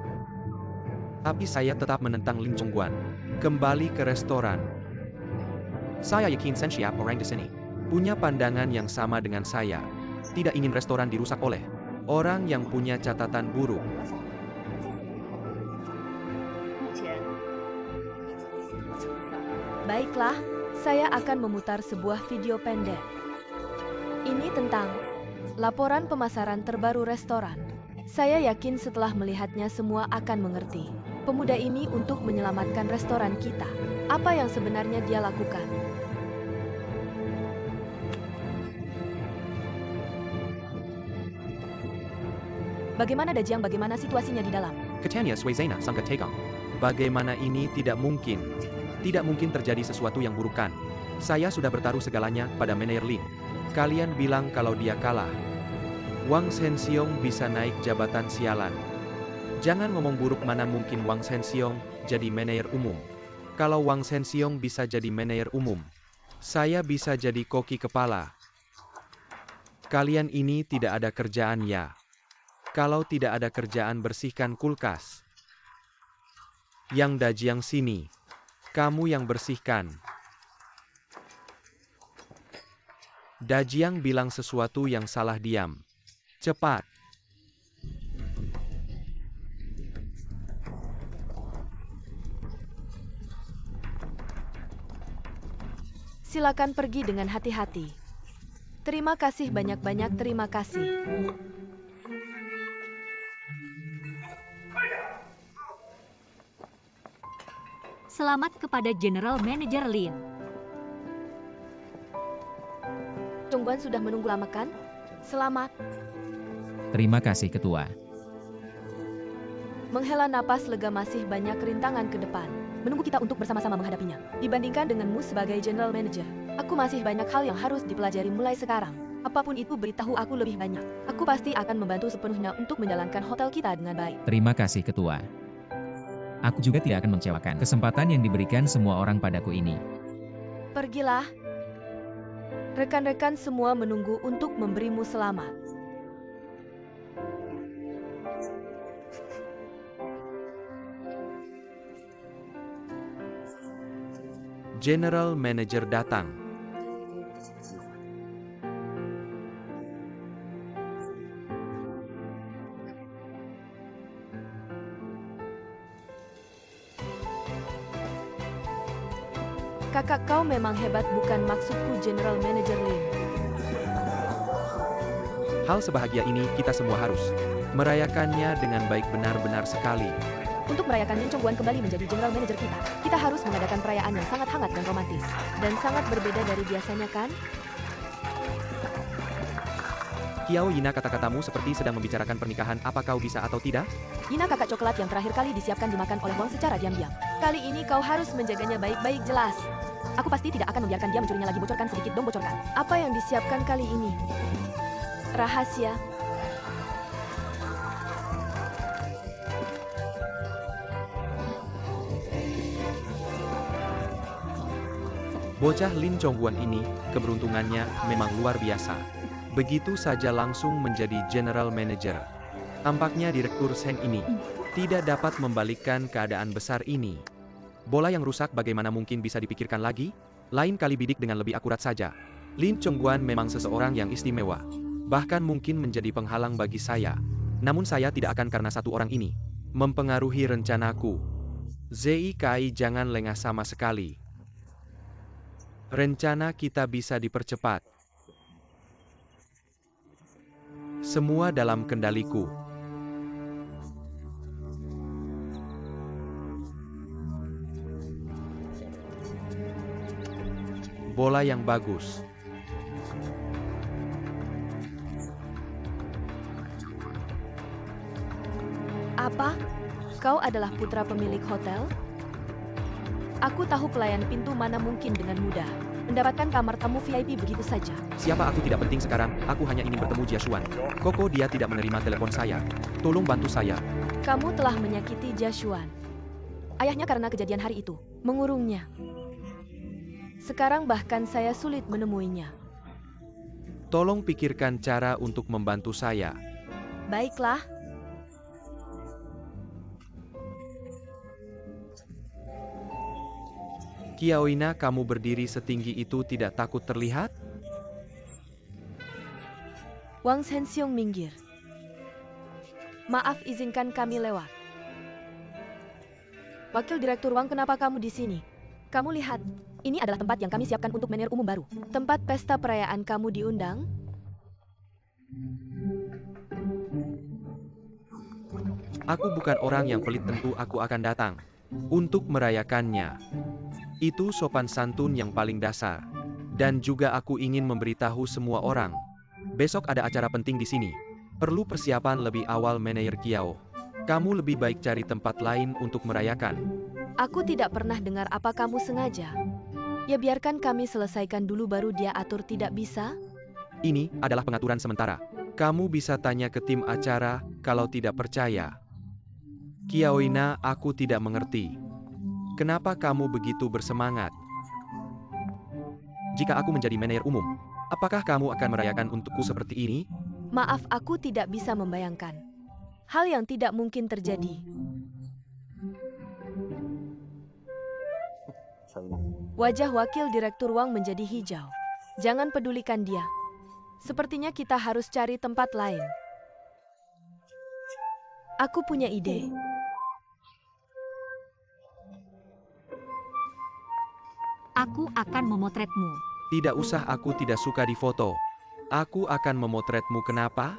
Tapi saya tetap menentang Lin Chongguan kembali ke restoran. Saya yakin setiap orang di sini punya pandangan yang sama dengan saya. Tidak ingin restoran dirusak oleh orang yang punya catatan buruk. Baiklah, saya akan memutar sebuah video pendek. Ini tentang laporan pemasaran terbaru restoran. Saya yakin setelah melihatnya semua akan mengerti. Pemuda ini untuk menyelamatkan restoran kita. Apa yang sebenarnya dia lakukan? Bagaimana Dajiang, bagaimana situasinya di dalam? Katanya Swayzena sangka tegang. Bagaimana ini tidak mungkin? Tidak mungkin terjadi sesuatu yang burukan. Saya sudah bertaruh segalanya pada manajer Lin. Kalian bilang kalau dia kalah. Wang Shenxiong bisa naik jabatan, sialan. Jangan ngomong buruk, mana mungkin Wang Shenxiong jadi manajer umum. Kalau Wang Shenxiong bisa jadi manajer umum, saya bisa jadi koki kepala. Kalian ini tidak ada kerjaan ya? Kalau tidak ada kerjaan, bersihkan kulkas. Yang Dajiang sini. Kamu yang bersihkan. Dajiang bilang sesuatu yang salah, diam. Cepat. Silakan pergi dengan hati-hati. Terima kasih banyak-banyak, terima kasih. Selamat kepada General Manager Lin. Chongguan sudah menunggu lama kan? Selamat. Terima kasih Ketua. Menghela napas lega, masih banyak rintangan ke depan. Menunggu kita untuk bersama-sama menghadapinya. Dibandingkan denganmu sebagai General Manager, aku masih banyak hal yang harus dipelajari mulai sekarang. Apapun itu, beritahu aku lebih banyak. Aku pasti akan membantu sepenuhnya untuk menjalankan hotel kita dengan baik. Terima kasih Ketua. Aku juga tidak akan mengecewakan kesempatan yang diberikan semua orang padaku ini. Pergilah. Rekan-rekan semua menunggu untuk memberimu selamat. General Manager datang. Kakak, kau memang hebat, bukan maksudku General Manager Lin. Hal sebahagia ini kita semua harus merayakannya dengan baik, benar-benar sekali. Untuk merayakan Lin Chongguan kembali menjadi General Manager kita harus mengadakan perayaan yang sangat hangat dan romantis. Dan sangat berbeda dari biasanya kan? Kiao Yina, kata-katamu seperti sedang membicarakan pernikahan, apa kau bisa atau tidak? Yina, kakak coklat yang terakhir kali disiapkan dimakan oleh Wang secara diam-diam. Kali ini kau harus menjaganya baik-baik, jelas. Aku pasti tidak akan membiarkan dia mencurinya lagi. Bocorkan sedikit dong, bocorkan. Apa yang disiapkan kali ini? Rahasia. Bocah Lin Chongguan ini, keberuntungannya memang luar biasa. Begitu saja langsung menjadi general manager. Tampaknya Direktur Seng ini tidak dapat membalikkan keadaan besar ini. Bola yang rusak bagaimana mungkin bisa dipikirkan lagi? Lain kali bidik dengan lebih akurat saja. Lin Chongguan memang seseorang yang istimewa. Bahkan mungkin menjadi penghalang bagi saya. Namun saya tidak akan karena satu orang ini mempengaruhi rencanaku. ZIKI jangan lengah sama sekali. Rencana kita bisa dipercepat. Semua dalam kendaliku. Bola yang bagus. Apa? Kau adalah putra pemilik hotel? Aku tahu pelayan pintu mana mungkin dengan mudah mendapatkan kamar tamu VIP begitu saja. Siapa aku tidak penting sekarang, aku hanya ingin bertemu Jia Xuan. Koko dia tidak menerima telepon saya. Tolong bantu saya. Kamu telah menyakiti Jia Xuan. Ayahnya karena kejadian hari itu, mengurungnya. Sekarang bahkan saya sulit menemuinya. Tolong pikirkan cara untuk membantu saya. Baiklah. Kiaoina, kamu berdiri setinggi itu tidak takut terlihat? Wang Shenxiong minggir. Maaf, izinkan kami lewat. Wakil Direktur Wang, kenapa kamu di sini? Kamu lihat, ini adalah tempat yang kami siapkan untuk manajer umum baru. Tempat pesta perayaan kamu diundang? Aku bukan orang yang pelit, tentu aku akan datang untuk merayakannya. Itu sopan santun yang paling dasar. Dan juga aku ingin memberitahu semua orang. Besok ada acara penting di sini. Perlu persiapan lebih awal, manajer Kiao. Kamu lebih baik cari tempat lain untuk merayakan. Aku tidak pernah dengar apa kamu sengaja. Ya biarkan kami selesaikan dulu baru dia atur, tidak bisa? Ini adalah pengaturan sementara. Kamu bisa tanya ke tim acara kalau tidak percaya. Kiaoina, aku tidak mengerti. Kenapa kamu begitu bersemangat? Jika aku menjadi manajer umum, apakah kamu akan merayakan untukku seperti ini? Maaf, aku tidak bisa membayangkan. Hal yang tidak mungkin terjadi. Wajah Wakil Direktur Wang menjadi hijau. Jangan pedulikan dia. Sepertinya kita harus cari tempat lain. Aku punya ide. Aku akan memotretmu. Tidak usah, aku tidak suka difoto. Aku akan memotretmu, kenapa?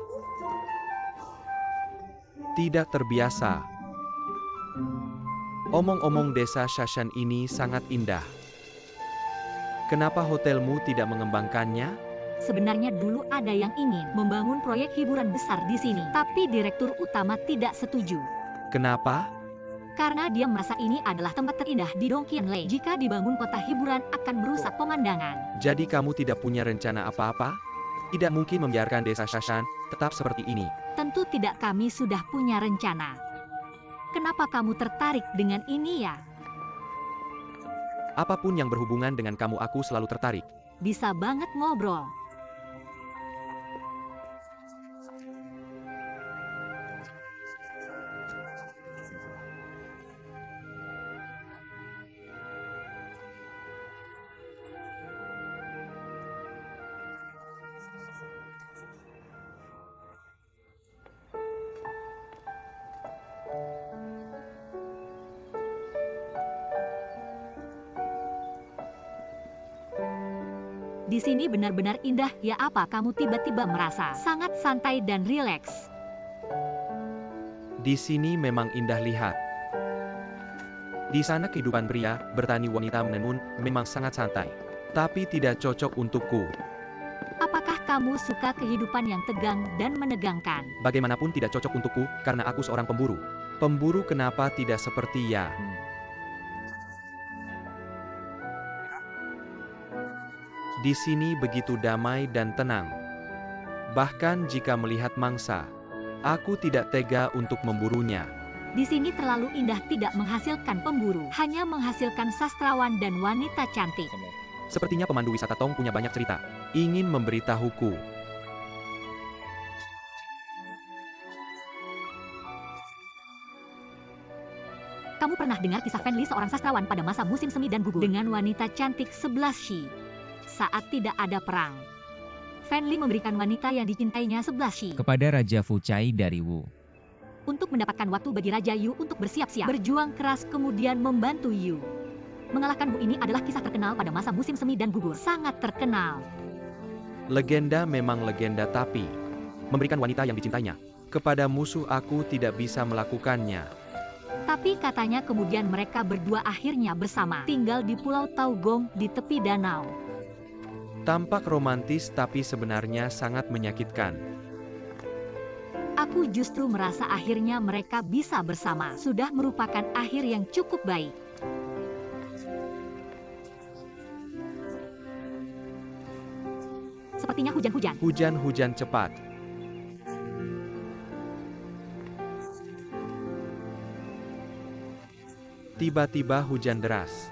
Tidak terbiasa. Omong-omong, desa Shashan ini sangat indah. Kenapa hotelmu tidak mengembangkannya? Sebenarnya dulu ada yang ingin membangun proyek hiburan besar di sini, tapi direktur utama tidak setuju. Kenapa? Karena dia merasa ini adalah tempat terindah di Dongqianlei. Jika dibangun kota hiburan akan merusak pemandangan. Jadi kamu tidak punya rencana apa-apa? Tidak mungkin membiarkan desa Shashan tetap seperti ini. Tentu tidak, kami sudah punya rencana. Kenapa kamu tertarik dengan ini ya? Apapun yang berhubungan dengan kamu, aku selalu tertarik. Bisa banget ngobrol. Di sini benar-benar indah ya, apa kamu tiba-tiba merasa sangat santai dan rileks? Di sini memang indah, lihat. Di sana kehidupan pria, bertani, wanita menenun, memang sangat santai. Tapi tidak cocok untukku. Apakah kamu suka kehidupan yang tegang dan menegangkan? Bagaimanapun tidak cocok untukku, karena aku seorang pemburu. Pemburu, kenapa tidak seperti ya? Di sini begitu damai dan tenang. Bahkan jika melihat mangsa, aku tidak tega untuk memburunya. Di sini terlalu indah, tidak menghasilkan pemburu, hanya menghasilkan sastrawan dan wanita cantik. Sepertinya pemandu wisata Tong punya banyak cerita. Ingin memberitahuku. Kamu pernah dengar kisah Fan Li, seorang sastrawan pada masa musim semi dan gugur dengan wanita cantik 11 Shi. Saat tidak ada perang, Fan Li memberikan wanita yang dicintainya 11 Shi Kepada Raja Fu Chai dari Wu. untuk mendapatkan waktu bagi Raja Yu untuk bersiap-siap, berjuang keras kemudian membantu Yu. Mengalahkan Wu ini adalah kisah terkenal pada masa musim semi dan gugur, sangat terkenal. Legenda memang legenda, tapi memberikan wanita yang dicintainya kepada musuh, aku tidak bisa melakukannya. Tapi katanya kemudian mereka berdua akhirnya bersama, tinggal di Pulau Taugong di tepi danau. Tampak romantis tapi sebenarnya sangat menyakitkan. Aku justru merasa akhirnya mereka bisa bersama sudah merupakan akhir yang cukup baik. Sepertinya hujan-hujan. Hujan-hujan cepat. Tiba-tiba hujan deras.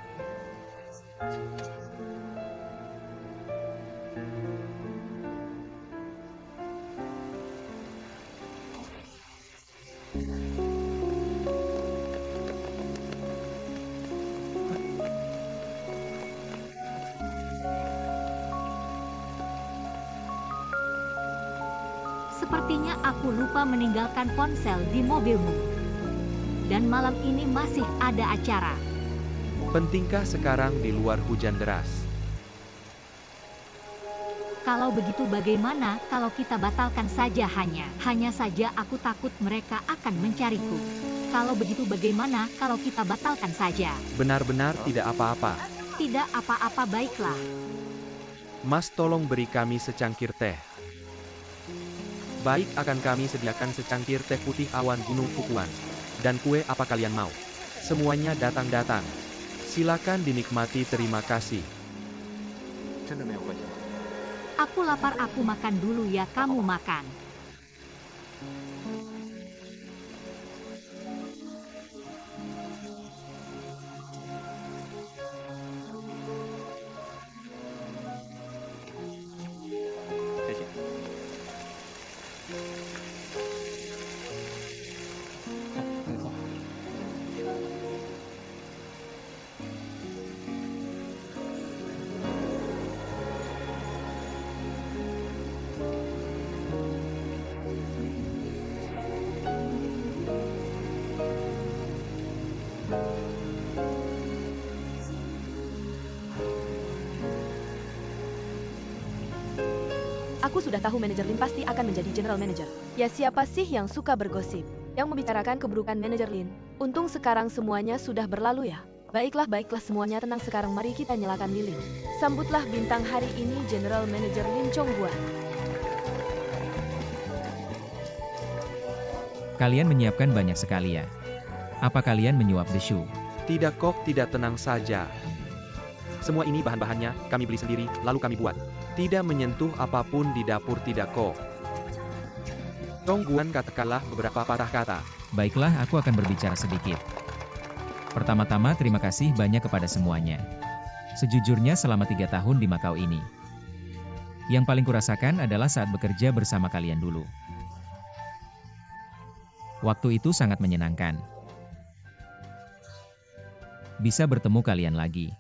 Sepertinya aku lupa meninggalkan ponsel di mobilmu. Dan malam ini masih ada acara. Pentingkah sekarang di luar hujan deras? Kalau begitu bagaimana kalau kita batalkan saja hanya saja aku takut mereka akan mencariku. Kalau begitu bagaimana kalau kita batalkan saja? Benar-benar tidak apa-apa. Tidak apa-apa, baiklah. Mas, tolong beri kami secangkir teh. Baik, akan kami sediakan secangkir teh putih awan gunung Fukuan. Dan kue apa kalian mau? Semuanya datang-datang. Silakan dinikmati, terima kasih. Aku lapar, aku makan dulu ya, kamu makan. Aku sudah tahu manajer Lin pasti akan menjadi general manager. Ya, siapa sih yang suka bergosip? Yang membicarakan keburukan manajer Lin. Untung sekarang semuanya sudah berlalu ya. Baiklah, semuanya tenang sekarang, mari kita nyalakan lilin. Sambutlah bintang hari ini, General Manager Lin Chongguan. Kalian menyiapkan banyak sekali ya. Apa kalian menyuap The Shu? Tidak kok, tidak, tenang saja. Semua ini bahan-bahannya kami beli sendiri, lalu kami buat. Tidak menyentuh apapun di dapur, tidak kok. Chongguan, katakanlah beberapa patah kata. Baiklah, aku akan berbicara sedikit. Pertama-tama, terima kasih banyak kepada semuanya. Sejujurnya selama 3 tahun di Makau ini, yang paling kurasakan adalah saat bekerja bersama kalian dulu. Waktu itu sangat menyenangkan. Bisa bertemu kalian lagi.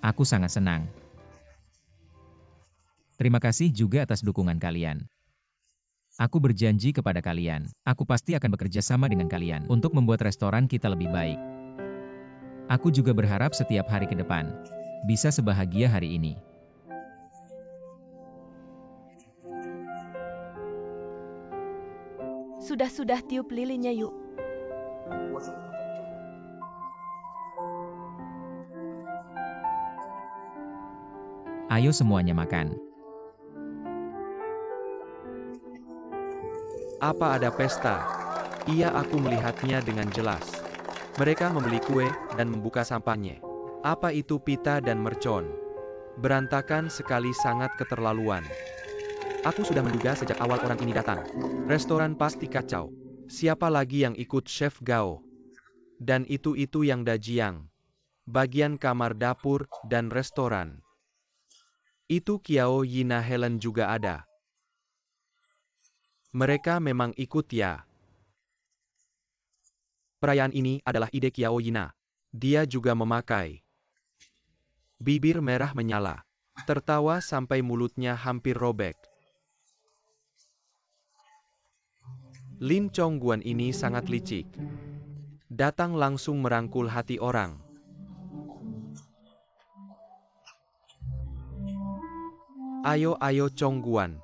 Aku sangat senang. Terima kasih juga atas dukungan kalian. Aku berjanji kepada kalian, aku pasti akan bekerja sama dengan kalian untuk membuat restoran kita lebih baik. Aku juga berharap setiap hari ke depan bisa sebahagia hari ini. Sudah tiup lilinnya yuk. Ayo semuanya makan. Apa ada pesta? Iya, aku melihatnya dengan jelas. Mereka membeli kue dan membuka sampahnya. Apa itu pita dan mercon? Berantakan sekali, sangat keterlaluan. Aku sudah menduga sejak awal orang ini datang. Restoran pasti kacau. Siapa lagi yang ikut Chef Gao? Dan itu yang Dajiang. Bagian kamar dapur dan restoran. Itu Kiao Yina Helen juga ada. Mereka memang ikut ya. Perayaan ini adalah ide Kiao Yina. Dia juga memakai. Bibir merah menyala. Tertawa sampai mulutnya hampir robek. Lin Chongguan ini sangat licik. Datang langsung merangkul hati orang. Ayo Chongguan.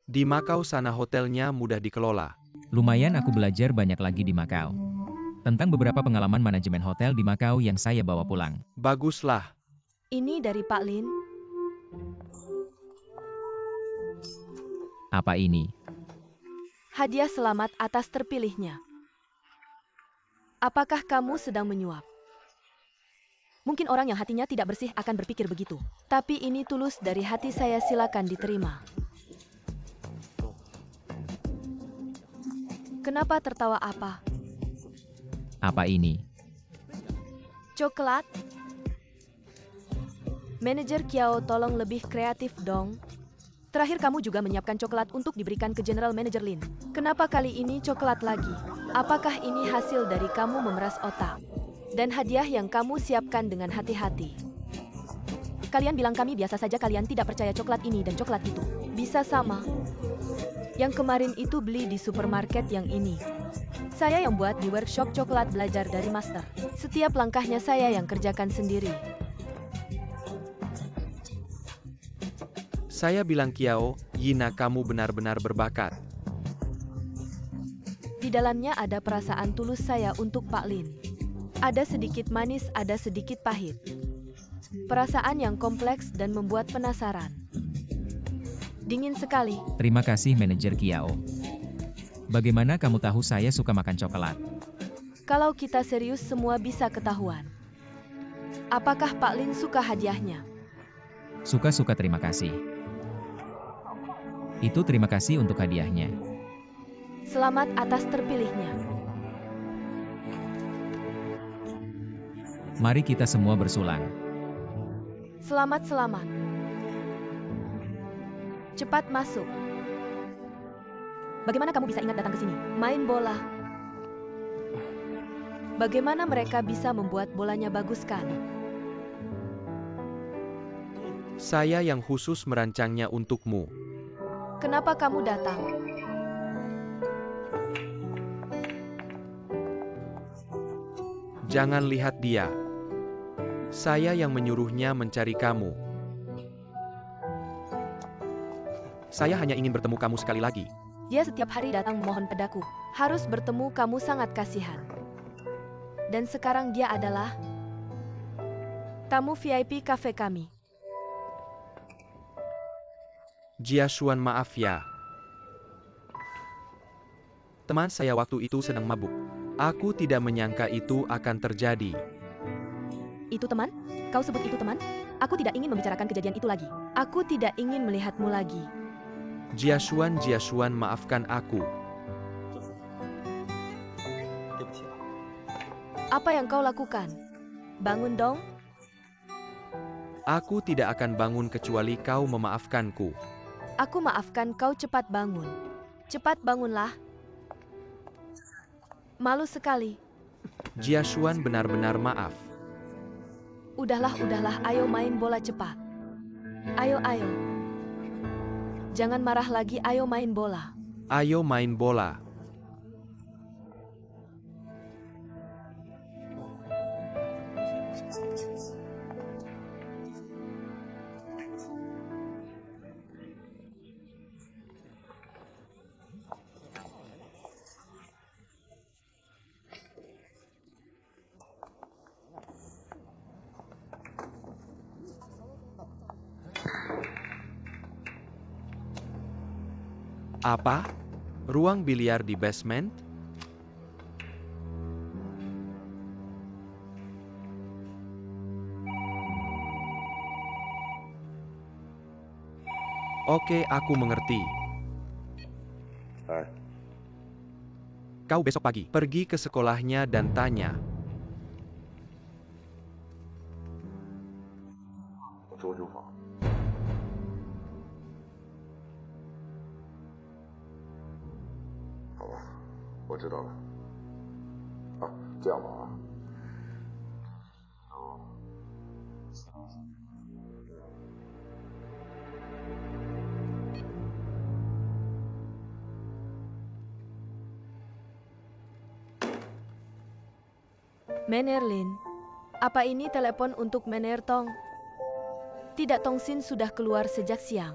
Di Makau sana hotelnya mudah dikelola. Lumayan aku belajar banyak lagi di Makau. Tentang beberapa pengalaman manajemen hotel di Makau yang saya bawa pulang. Baguslah. Ini dari Pak Lin. Apa ini? Hadiah selamat atas terpilihnya. Apakah kamu sedang menyuap? Mungkin orang yang hatinya tidak bersih akan berpikir begitu. Tapi ini tulus dari hati saya, silakan diterima. Kenapa tertawa apa? Apa ini? Coklat? Manajer Kiao, tolong lebih kreatif dong. Terakhir kamu juga menyiapkan coklat untuk diberikan ke General Manager Lin. Kenapa kali ini coklat lagi? Apakah ini hasil dari kamu memeras otak? Dan hadiah yang kamu siapkan dengan hati-hati. Kalian bilang kami biasa saja, kalian tidak percaya coklat ini dan coklat itu. Bisa sama. Yang kemarin itu beli di supermarket yang ini. Saya yang buat di workshop coklat, belajar dari master. Setiap langkahnya saya yang kerjakan sendiri. Saya bilang Kiao Yina, kamu benar-benar berbakat. Di dalamnya ada perasaan tulus saya untuk Pak Lin. Ada sedikit manis, ada sedikit pahit. Perasaan yang kompleks dan membuat penasaran. Dingin sekali. Terima kasih manajer Kiao. Bagaimana kamu tahu saya suka makan coklat? Kalau kita serius semua bisa ketahuan. Apakah Pak Lin suka hadiahnya? Suka-suka, terima kasih. Itu terima kasih untuk hadiahnya. Selamat atas terpilihnya. Mari kita semua bersulang. Selamat. Cepat masuk. Bagaimana kamu bisa ingat datang ke sini? Main bola. Bagaimana mereka bisa membuat bolanya bagus kan? Saya yang khusus merancangnya untukmu. Kenapa kamu datang? Jangan lihat dia. Saya yang menyuruhnya mencari kamu. Saya hanya ingin bertemu kamu sekali lagi. Dia setiap hari datang memohon padaku. Harus bertemu kamu, sangat kasihan. Dan sekarang dia adalah tamu VIP cafe kami. Jiasuan, maaf ya. Teman saya waktu itu sedang mabuk. Aku tidak menyangka itu akan terjadi. Itu teman? Kau sebut itu teman? Aku tidak ingin membicarakan kejadian itu lagi. Aku tidak ingin melihatmu lagi. Jiasuan, maafkan aku. Apa yang kau lakukan? Bangun dong. Aku tidak akan bangun kecuali kau memaafkanku. Aku maafkan kau, cepat bangun. Cepat bangunlah. Malu sekali. Jiasuan, benar-benar maaf. Udahlah, ayo main bola cepat. Ayo. Jangan marah lagi, ayo main bola. Ayo main bola. Apa? Ruang biliar di basement? Oke, aku mengerti. Kau besok pagi pergi ke sekolahnya dan tanya. 好吧，我知道了。啊，这样吧啊。Mener Lin, apa ini telepon untuk Mener Tong? Tidak, Tongsin sudah keluar sejak siang.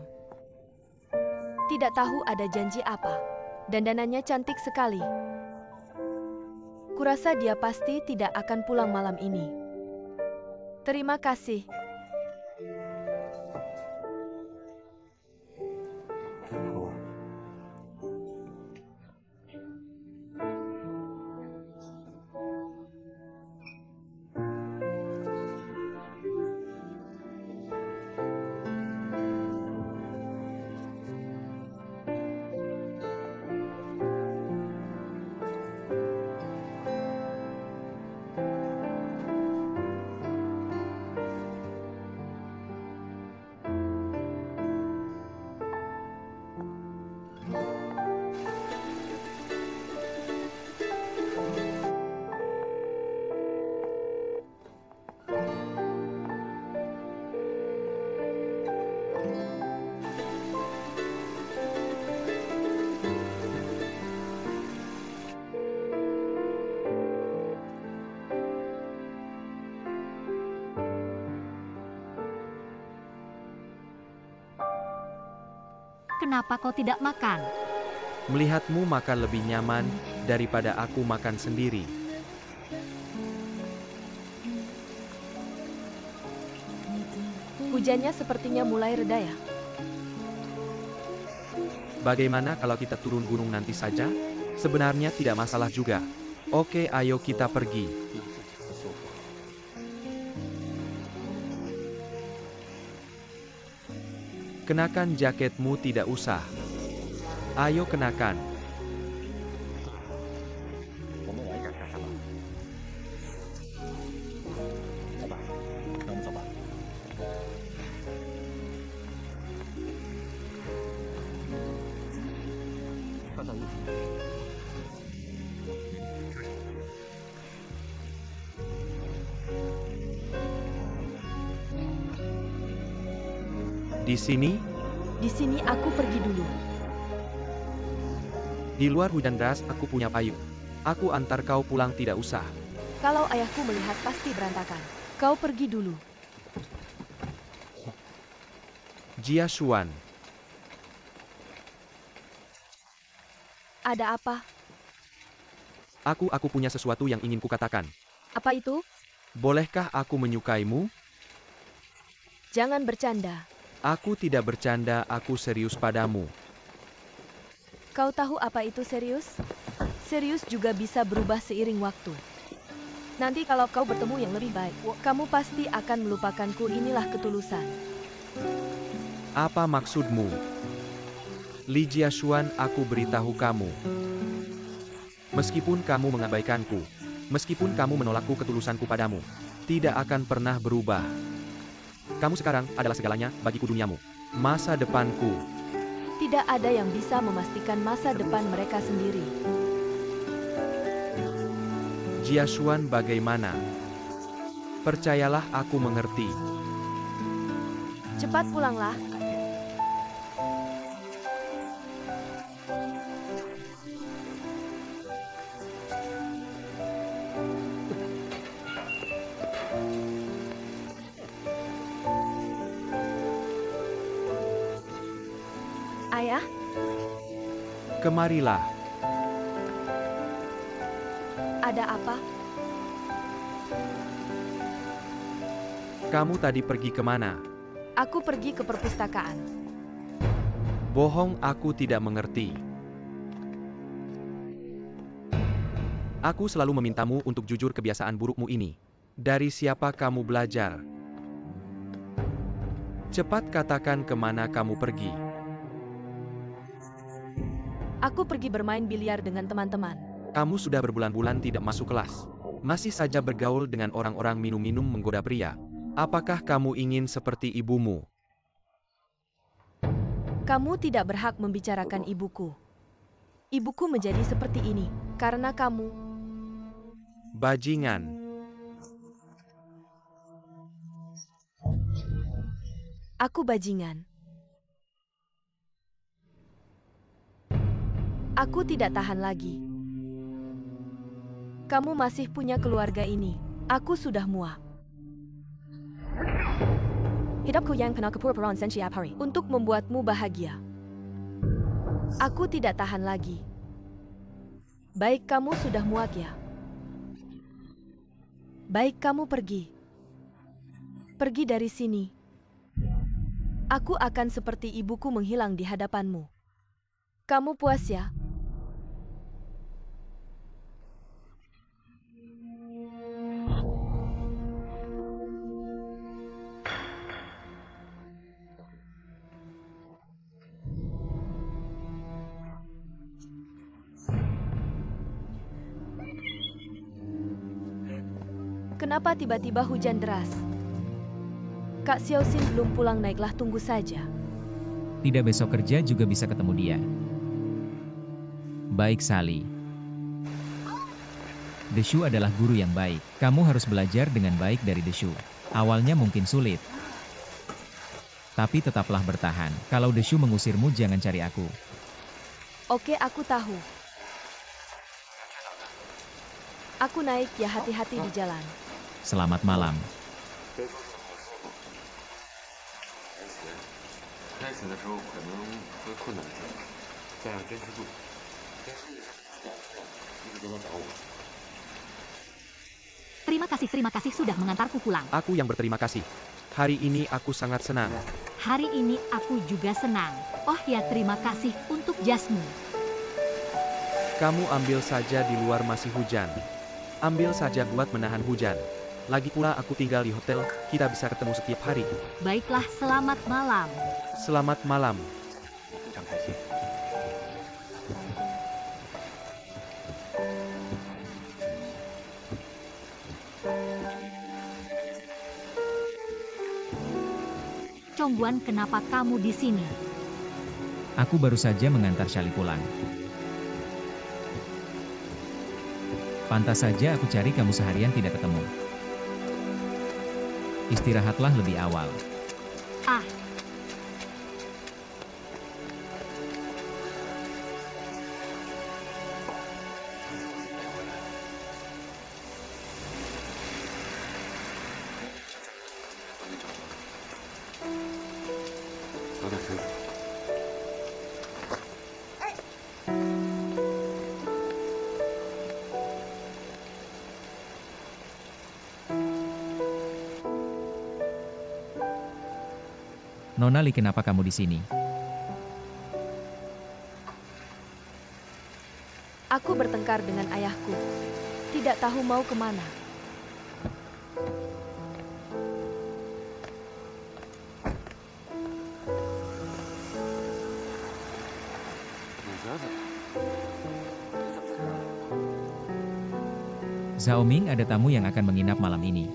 Tidak tahu ada janji apa. Dandanannya cantik sekali. Kurasa dia pasti tidak akan pulang malam ini. Terima kasih. Kenapa kau tidak makan? Melihatmu makan lebih nyaman daripada aku makan sendiri. Hujannya sepertinya mulai reda ya. Bagaimana kalau kita turun gunung nanti saja? Sebenarnya tidak masalah juga. Oke, ayo kita pergi. Kenakan jaketmu, tidak usah. Ayo kenakan. Di sini? Di sini aku pergi dulu. Di luar hujan deras, aku punya payung. Aku antar kau pulang, tidak usah. Kalau ayahku melihat pasti berantakan. Kau pergi dulu. Jia Xuan. Ada apa? Aku punya sesuatu yang ingin kukatakan. Apa itu? Bolehkah aku menyukaimu? Jangan bercanda. Aku tidak bercanda, aku serius padamu. Kau tahu apa itu serius? Serius juga bisa berubah seiring waktu. Nanti kalau kau bertemu yang lebih baik, kamu pasti akan melupakanku. Inilah ketulusan. Apa maksudmu? Li Jiashuan, aku beritahu kamu. Meskipun kamu mengabaikanku, meskipun kamu menolakku, ketulusanku padamu tidak akan pernah berubah. Kamu sekarang adalah segalanya bagiku, duniamu, masa depanku. Tidak ada yang bisa memastikan masa depan mereka sendiri. Jiashuan, bagaimana? Percayalah, aku mengerti. Cepat pulanglah. Ayah, Kemarilah. ada apa? Kamu tadi pergi kemana? Aku pergi ke perpustakaan. Bohong, aku tidak mengerti. Aku selalu memintamu untuk jujur, kebiasaan burukmu ini. Dari siapa kamu belajar? Cepat katakan kemana kamu pergi. Aku pergi bermain biliar dengan teman-teman. Kamu sudah berbulan-bulan tidak masuk kelas. Masih saja bergaul dengan orang-orang minum-minum menggoda pria. Apakah kamu ingin seperti ibumu? Kamu tidak berhak membicarakan ibuku. Ibuku menjadi seperti ini karena kamu. Bajingan. Aku bajingan. Aku tidak tahan lagi. Kamu masih punya keluarga ini. Aku sudah muak. Hidupku yang penuh kepura-puraan setiap hari untuk membuatmu bahagia. Aku tidak tahan lagi. Baik, kamu sudah muak ya. Baik, kamu pergi. Pergi dari sini. Aku akan seperti ibuku menghilang di hadapanmu. Kamu puas ya? Kenapa tiba-tiba hujan deras? Kak Xiaoxin belum pulang, naiklah, tunggu saja. Tidak, besok kerja juga bisa ketemu dia. Baik, Sally. Deshu adalah guru yang baik. Kamu harus belajar dengan baik dari Deshu. Awalnya mungkin sulit. Tapi tetaplah bertahan. Kalau Deshu mengusirmu, jangan cari aku. Oke, aku tahu. Aku naik ya, hati-hati di jalan. Selamat malam. 开始的时候可能会困难一些，但要坚持住。坚持一直都能找我。 Terima kasih sudah mengantarku pulang. Aku yang berterima kasih. Hari ini aku sangat senang. Hari ini aku juga senang. Oh ya, terima kasih untuk jasmu. Kamu ambil saja, di luar masih hujan. Ambil saja buat menahan hujan. Lagi pula aku tinggal di hotel, kita bisa ketemu setiap hari. Baiklah, selamat malam. Selamat malam. 非常开心。 Chongguan, kenapa kamu di sini? Aku baru saja mengantar Sally pulang. Pantas saja aku cari kamu seharian tidak ketemu. Istirahatlah lebih awal. Ah,早点休息。 Nona Li, kenapa kamu di sini? Aku bertengkar dengan ayahku. Tidak tahu mau kemana. Xiaoming, ada tamu yang akan menginap malam ini.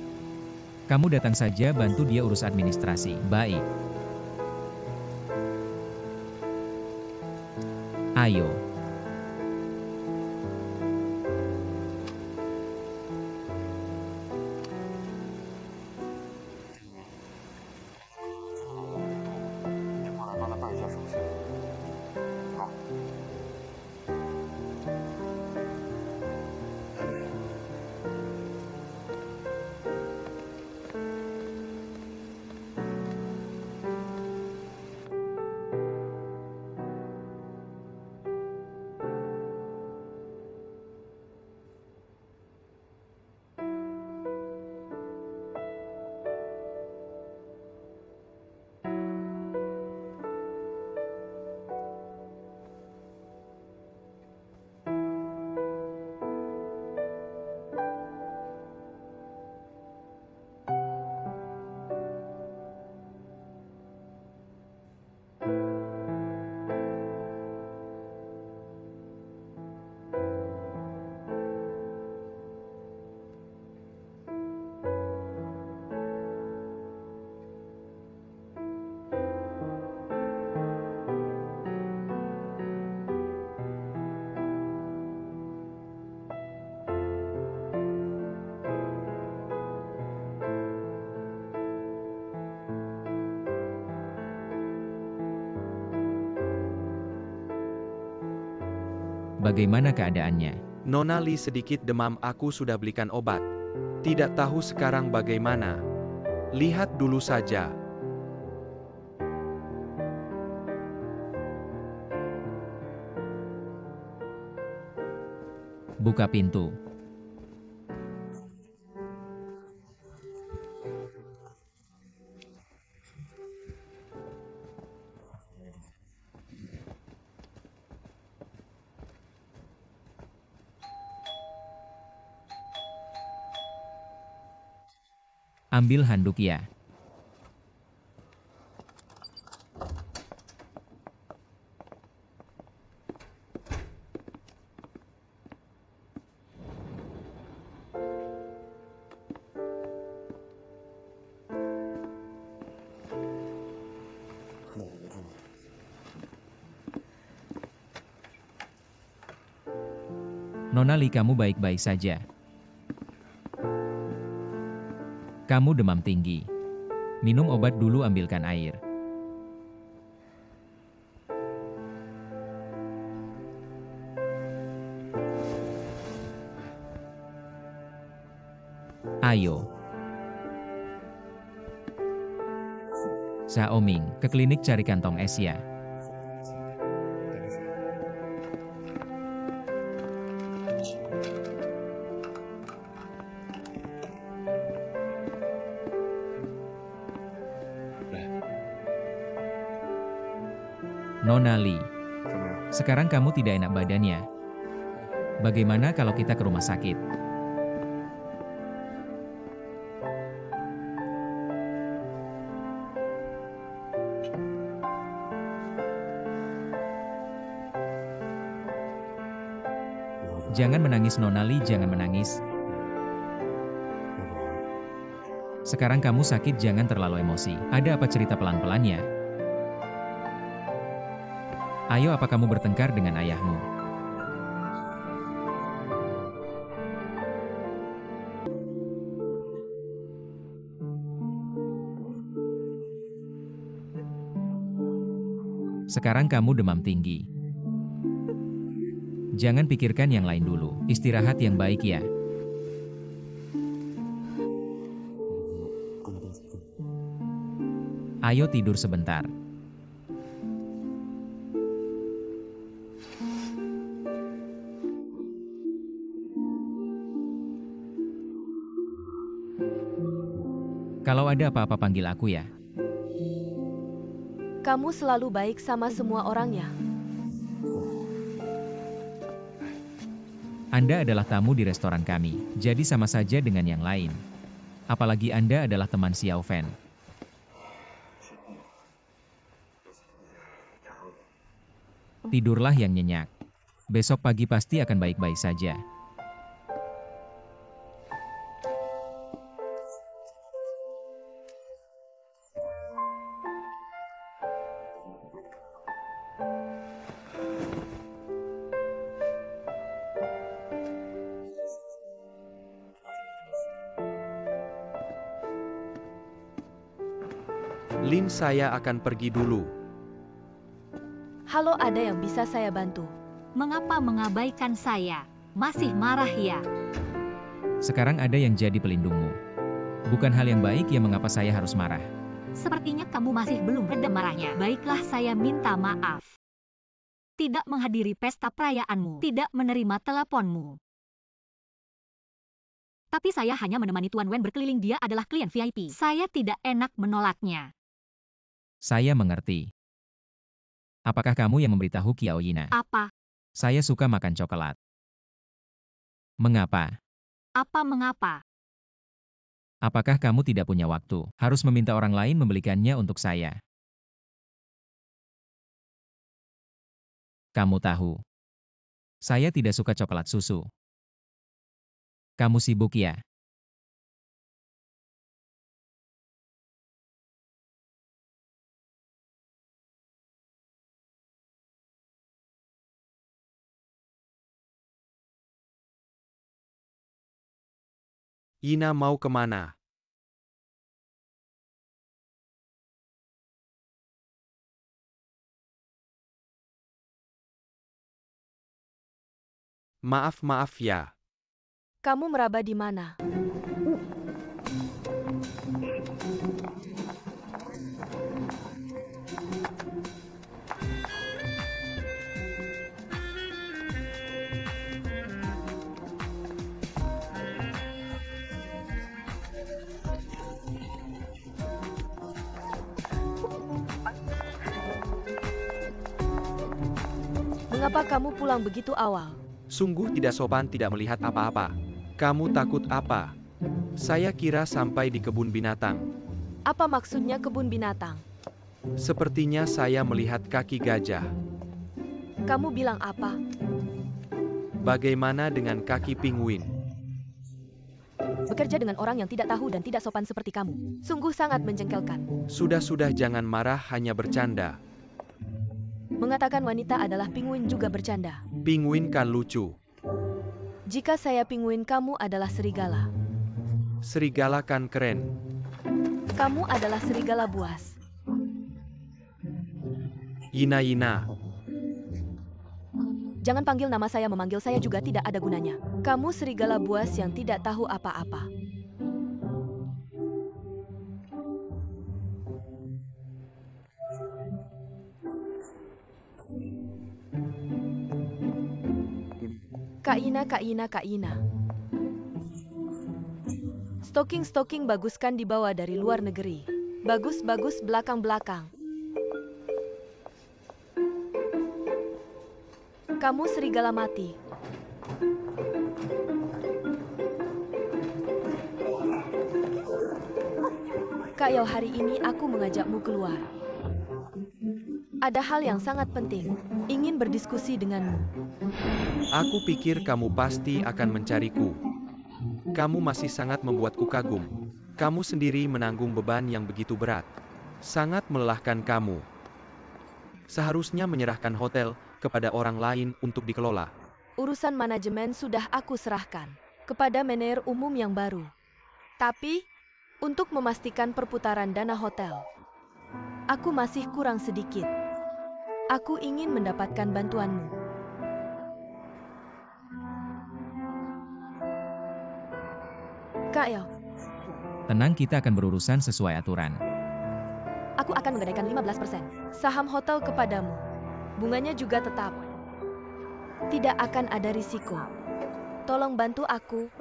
Kamu datang saja, bantu dia urus administrasi. Baik. Ayo. bagaimana keadaannya? Nona Li sedikit demam, aku sudah belikan obat. Tidak tahu sekarang bagaimana. Lihat dulu saja. Buka pintu. Ambil handuk ya. Nona Li, kamu baik-baik saja. Kamu demam tinggi. Minum obat dulu, ambilkan air. Ayo. Xiaoming, ke klinik cari kantong es ya. Nona Li, sekarang kamu tidak enak badannya. Bagaimana kalau kita ke rumah sakit? Jangan menangis Nona Li, jangan menangis. Sekarang kamu sakit, jangan terlalu emosi. Ada apa, cerita pelan-pelan ya. Ayo, apa kamu bertengkar dengan ayahmu? Sekarang kamu demam tinggi. Jangan pikirkan yang lain dulu. Istirahat yang baik ya. Ayo tidur sebentar. Kalau ada apa-apa panggil aku ya. Kamu selalu baik sama semua orang ya. Anda adalah tamu di restoran kami, jadi sama saja dengan yang lain. Apalagi Anda adalah teman Xiao Fan. Tidurlah yang nyenyak. Besok pagi pasti akan baik-baik saja. Lin, saya akan pergi dulu. Halo, ada yang bisa saya bantu? Mengapa mengabaikan saya? Masih marah ya? Sekarang ada yang jadi pelindungmu. Bukan hal yang baik ya, mengapa saya harus marah? Sepertinya kamu masih belum reda marahnya. Baiklah, saya minta maaf. Tidak menghadiri pesta perayaanmu, tidak menerima teleponmu. Tapi saya hanya menemani Tuan Wen berkeliling, dia adalah klien VIP. Saya tidak enak menolaknya. Saya mengerti. Apakah kamu yang memberitahu Qiao Yina? Apa? Saya suka makan coklat. Mengapa? Apa mengapa? Apakah kamu tidak punya waktu? Harus meminta orang lain membelikannya untuk saya. Kamu tahu. Saya tidak suka coklat susu. Kamu sibuk ya? Yina mau kemana? Maaf ya. Kamu meraba di mana? Mengapa kamu pulang begitu awal? Sungguh tidak sopan tidak melihat apa-apa. Kamu takut apa? Saya kira sampai di kebun binatang. Apa maksudnya kebun binatang? Sepertinya saya melihat kaki gajah. Kamu bilang apa? Bagaimana dengan kaki penguin? Bekerja dengan orang yang tidak tahu dan tidak sopan seperti kamu. Sungguh sangat menjengkelkan. Sudah jangan marah, hanya bercanda. Mengatakan wanita adalah penguin juga bercanda. Penguin kan lucu. Jika saya penguin, kamu adalah serigala. Serigala kan keren. Kamu adalah serigala buas. Yina. Jangan panggil nama saya, memanggil saya juga tidak ada gunanya. Kamu serigala buas yang tidak tahu apa-apa. Kak Ina. Stocking bagus kan dibawa dari luar negeri. Bagus belakang. Kamu serigala mati. Kak Yao, hari ini aku mengajakmu keluar. Ada hal yang sangat penting. Ingin berdiskusi denganmu. Aku pikir kamu pasti akan mencariku. Kamu masih sangat membuatku kagum. Kamu sendiri menanggung beban yang begitu berat. Sangat melelahkan kamu. Seharusnya menyerahkan hotel kepada orang lain untuk dikelola. Urusan manajemen sudah aku serahkan kepada manajer umum yang baru. Tapi, untuk memastikan perputaran dana hotel, aku masih kurang sedikit. Aku ingin mendapatkan bantuanmu. Kak Yao, Tenang, kita akan berurusan sesuai aturan. aku akan menggadaikan 15% saham hotel kepadamu. Bunganya juga tetap. Tidak akan ada risiko. Tolong bantu aku.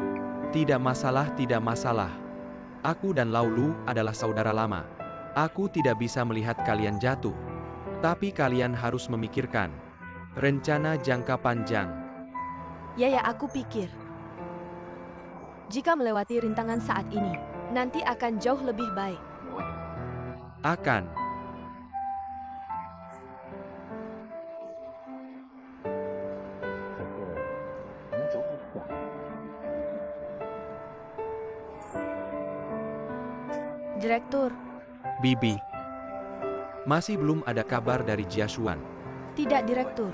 Tidak masalah. Aku dan Laulu adalah saudara lama. Aku tidak bisa melihat kalian jatuh. Tapi kalian harus memikirkan rencana jangka panjang. Ya, aku pikir. Jika melewati rintangan saat ini, nanti akan jauh lebih baik. Akan. Direktur, Bibi. Masih belum ada kabar dari Jiasuan. tidak direktur.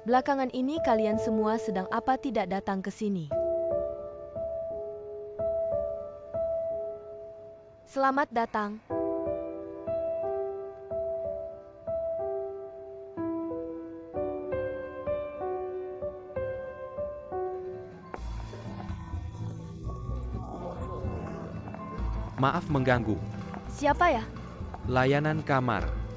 Belakangan ini kalian semua sedang apa tidak datang ke sini? Selamat datang. Maaf mengganggu. Siapa ya? Layanan kamar.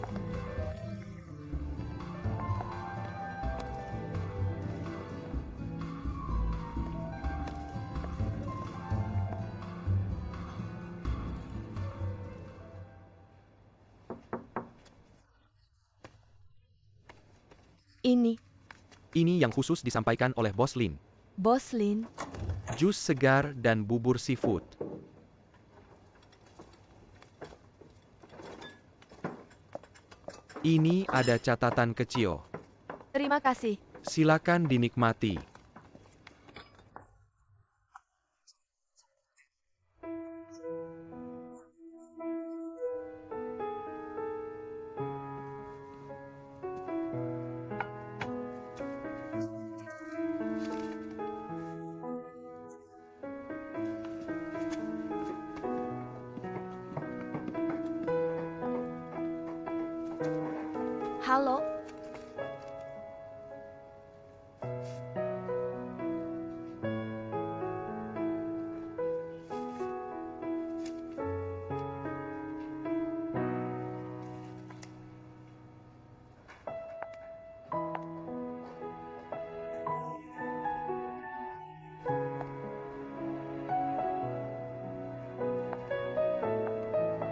Ini yang khusus disampaikan oleh Bos Lin. Bos Lin. Jus segar dan bubur seafood. Ini ada catatan kecil. Terima kasih. Silakan dinikmati. Halo?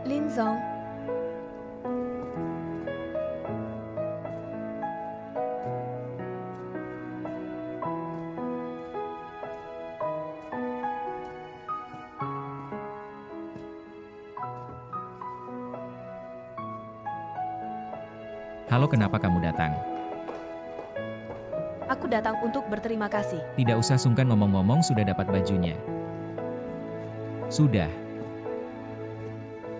Lin Zong. Halo, kenapa kamu datang? Aku datang untuk berterima kasih. Tidak usah sungkan ngomong-ngomong, sudah dapat bajunya. Sudah.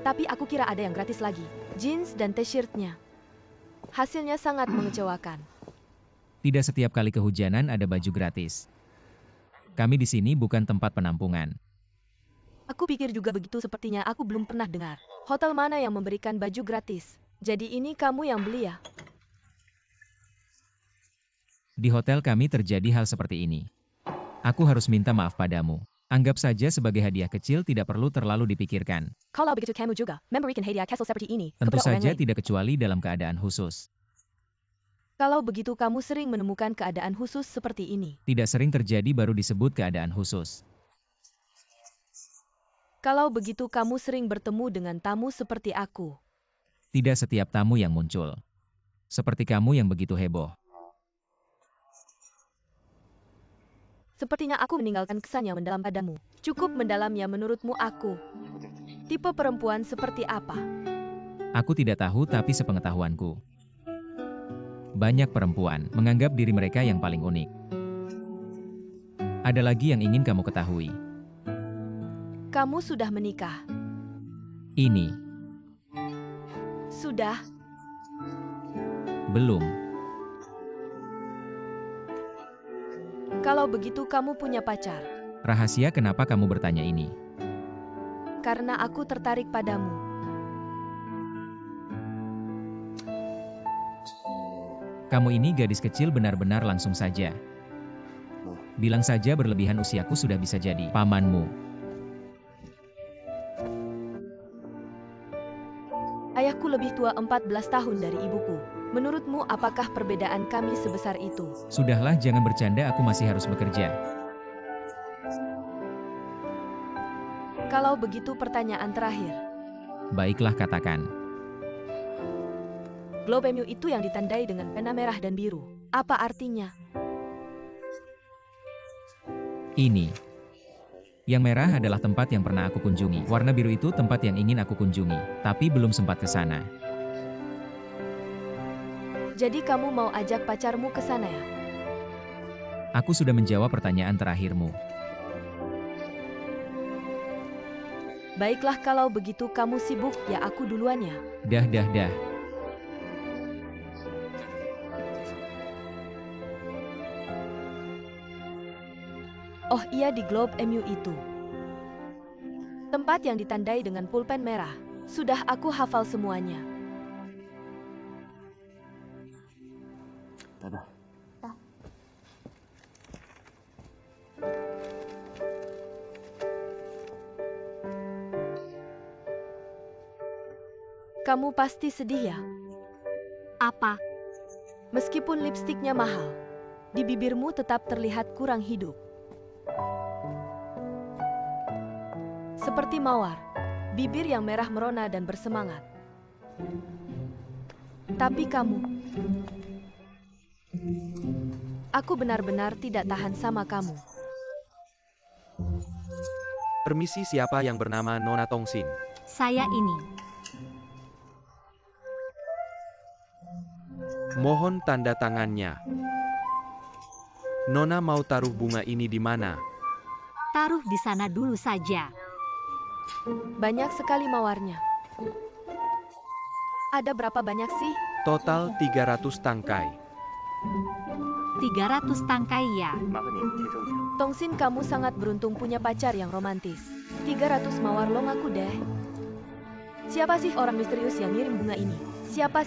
Tapi aku kira ada yang gratis lagi. Jeans dan t-shirtnya. Hasilnya sangat mengecewakan. Tidak setiap kali kehujanan ada baju gratis. Kami di sini bukan tempat penampungan. Aku pikir juga begitu, sepertinya aku belum pernah dengar. Hotel mana yang memberikan baju gratis? Jadi ini kamu yang beli ya? Di hotel kami terjadi hal seperti ini. Aku harus minta maaf padamu. Anggap saja sebagai hadiah kecil, tidak perlu terlalu dipikirkan. Kalau begitu kamu juga memberikan hadiah kecil seperti ini Tentu kepada orang saja lain. tidak kecuali dalam keadaan khusus. Kalau begitu kamu sering menemukan keadaan khusus seperti ini. Tidak sering terjadi, baru disebut keadaan khusus. Kalau begitu kamu sering bertemu dengan tamu seperti aku. Tidak setiap tamu yang muncul. Seperti kamu yang begitu heboh. Sepertinya aku meninggalkan kesan yang mendalam padamu. Cukup mendalamnya menurutmu aku. Tipe perempuan seperti apa? Aku tidak tahu, tapi sepengetahuanku, banyak perempuan menganggap diri mereka yang paling unik. Ada lagi yang ingin kamu ketahui. Kamu sudah menikah? Ini, Sudah? belum. Kalau begitu kamu punya pacar? Rahasia, kenapa kamu bertanya ini? Karena aku tertarik padamu. Kamu ini gadis kecil, benar-benar langsung saja. Bilang saja berlebihan, usiaku sudah bisa jadi pamanmu. Ayahku lebih tua 14 tahun dari ibuku. Menurutmu apakah perbedaan kami sebesar itu? Sudahlah, jangan bercanda, aku masih harus bekerja. Kalau begitu pertanyaan terakhir. Baiklah, katakan. Globe MU itu yang ditandai dengan pena merah dan biru. Apa artinya? Ini. Yang merah adalah tempat yang pernah aku kunjungi. Warna biru itu tempat yang ingin aku kunjungi, tapi belum sempat ke sana. Jadi kamu mau ajak pacarmu ke sana ya? Aku sudah menjawab pertanyaan terakhirmu. Baiklah, kalau begitu kamu sibuk ya, aku duluan ya. Dah. Oh iya, di Globe MU itu. Tempat yang ditandai dengan pulpen merah. Sudah aku hafal semuanya. Dadah. Kamu pasti sedih ya? Apa? Meskipun lipstiknya mahal, di bibirmu tetap terlihat kurang hidup. Seperti mawar, bibir yang merah merona dan bersemangat. Tapi kamu, aku benar-benar tidak tahan sama kamu. Permisi, siapa yang bernama Nona Tongsin? Saya ini. Mohon tanda tangannya. Nona mau taruh bunga ini di mana? Taruh di sana dulu saja. Banyak sekali mawarnya. Ada berapa banyak sih? Total 300 tangkai. 300 tangkai ya. Tongsin, kamu sangat beruntung punya pacar yang romantis. 300 mawar lo ngaku deh. Siapa sih orang misterius yang ngirim bunga ini? Siapa?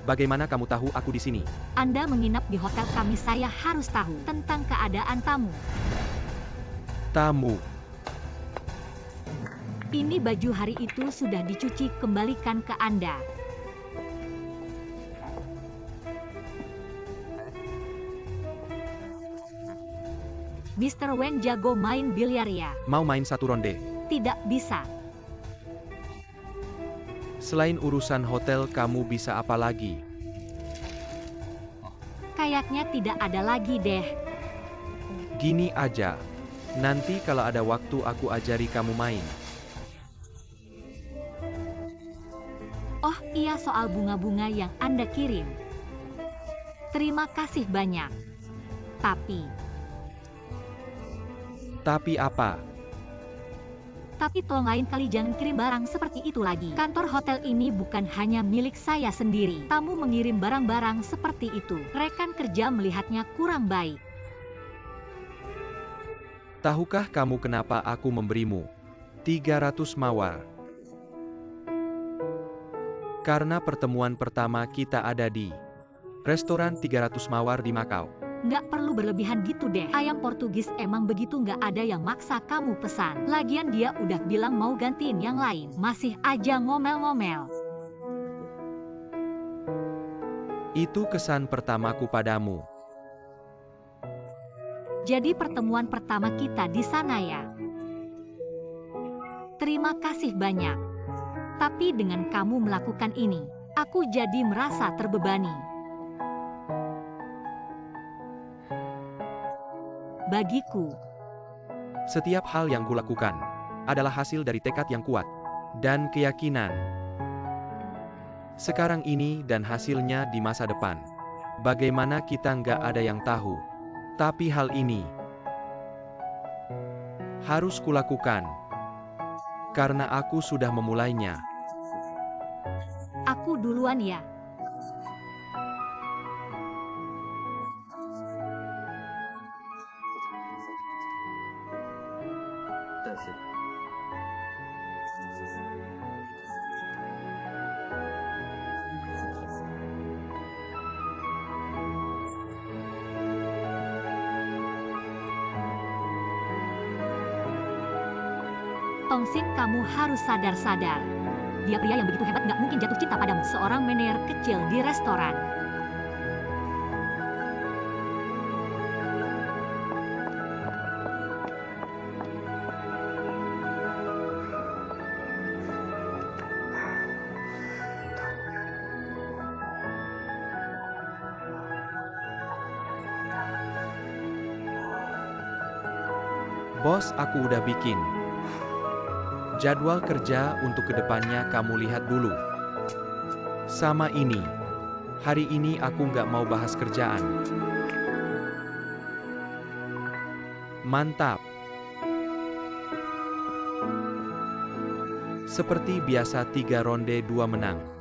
Bagaimana kamu tahu aku di sini? Anda menginap di hotel kami, saya harus tahu tentang keadaan tamu. Tamu. Ini baju hari itu sudah dicuci, kembalikan ke Anda. Mr. Wen jago main biliar ya? Mau main satu ronde? Tidak bisa. Selain urusan hotel, kamu bisa apa lagi? Kayaknya tidak ada lagi deh. Gini aja. Nanti kalau ada waktu aku ajari kamu main. Oh iya, soal bunga-bunga yang Anda kirim. Terima kasih banyak. Tapi apa? Tapi tolong lain kali jangan kirim barang seperti itu lagi. Kantor hotel ini bukan hanya milik saya sendiri. Tamu mengirim barang-barang seperti itu. Rekan kerja melihatnya kurang baik. Tahukah kamu kenapa aku memberimu 300 mawar? Karena pertemuan pertama kita ada di restoran 300 mawar di Makau. Nggak perlu berlebihan gitu deh. Ayam Portugis emang begitu, nggak ada yang maksa kamu pesan. Lagian dia udah bilang mau gantiin yang lain. Masih aja ngomel-ngomel. Itu kesan pertamaku padamu. Jadi pertemuan pertama kita di sana ya. Terima kasih banyak. Tapi dengan kamu melakukan ini, aku jadi merasa terbebani. Bagiku, Setiap hal yang kulakukan adalah hasil dari tekad yang kuat dan keyakinan. Sekarang ini dan hasilnya di masa depan. Bagaimana kita nggak ada yang tahu. Tapi hal ini harus kulakukan karena aku sudah memulainya. aku duluan ya. Tongsin, kamu harus sadar-sadar. Dia pria yang begitu hebat, nggak mungkin jatuh cinta padamu. Seorang manajer kecil di restoran. Bos, aku udah bikin jadwal kerja untuk kedepannya, kamu lihat dulu. Sama ini. Hari ini aku nggak mau bahas kerjaan. Mantap. Seperti biasa 3 ronde 2 menang.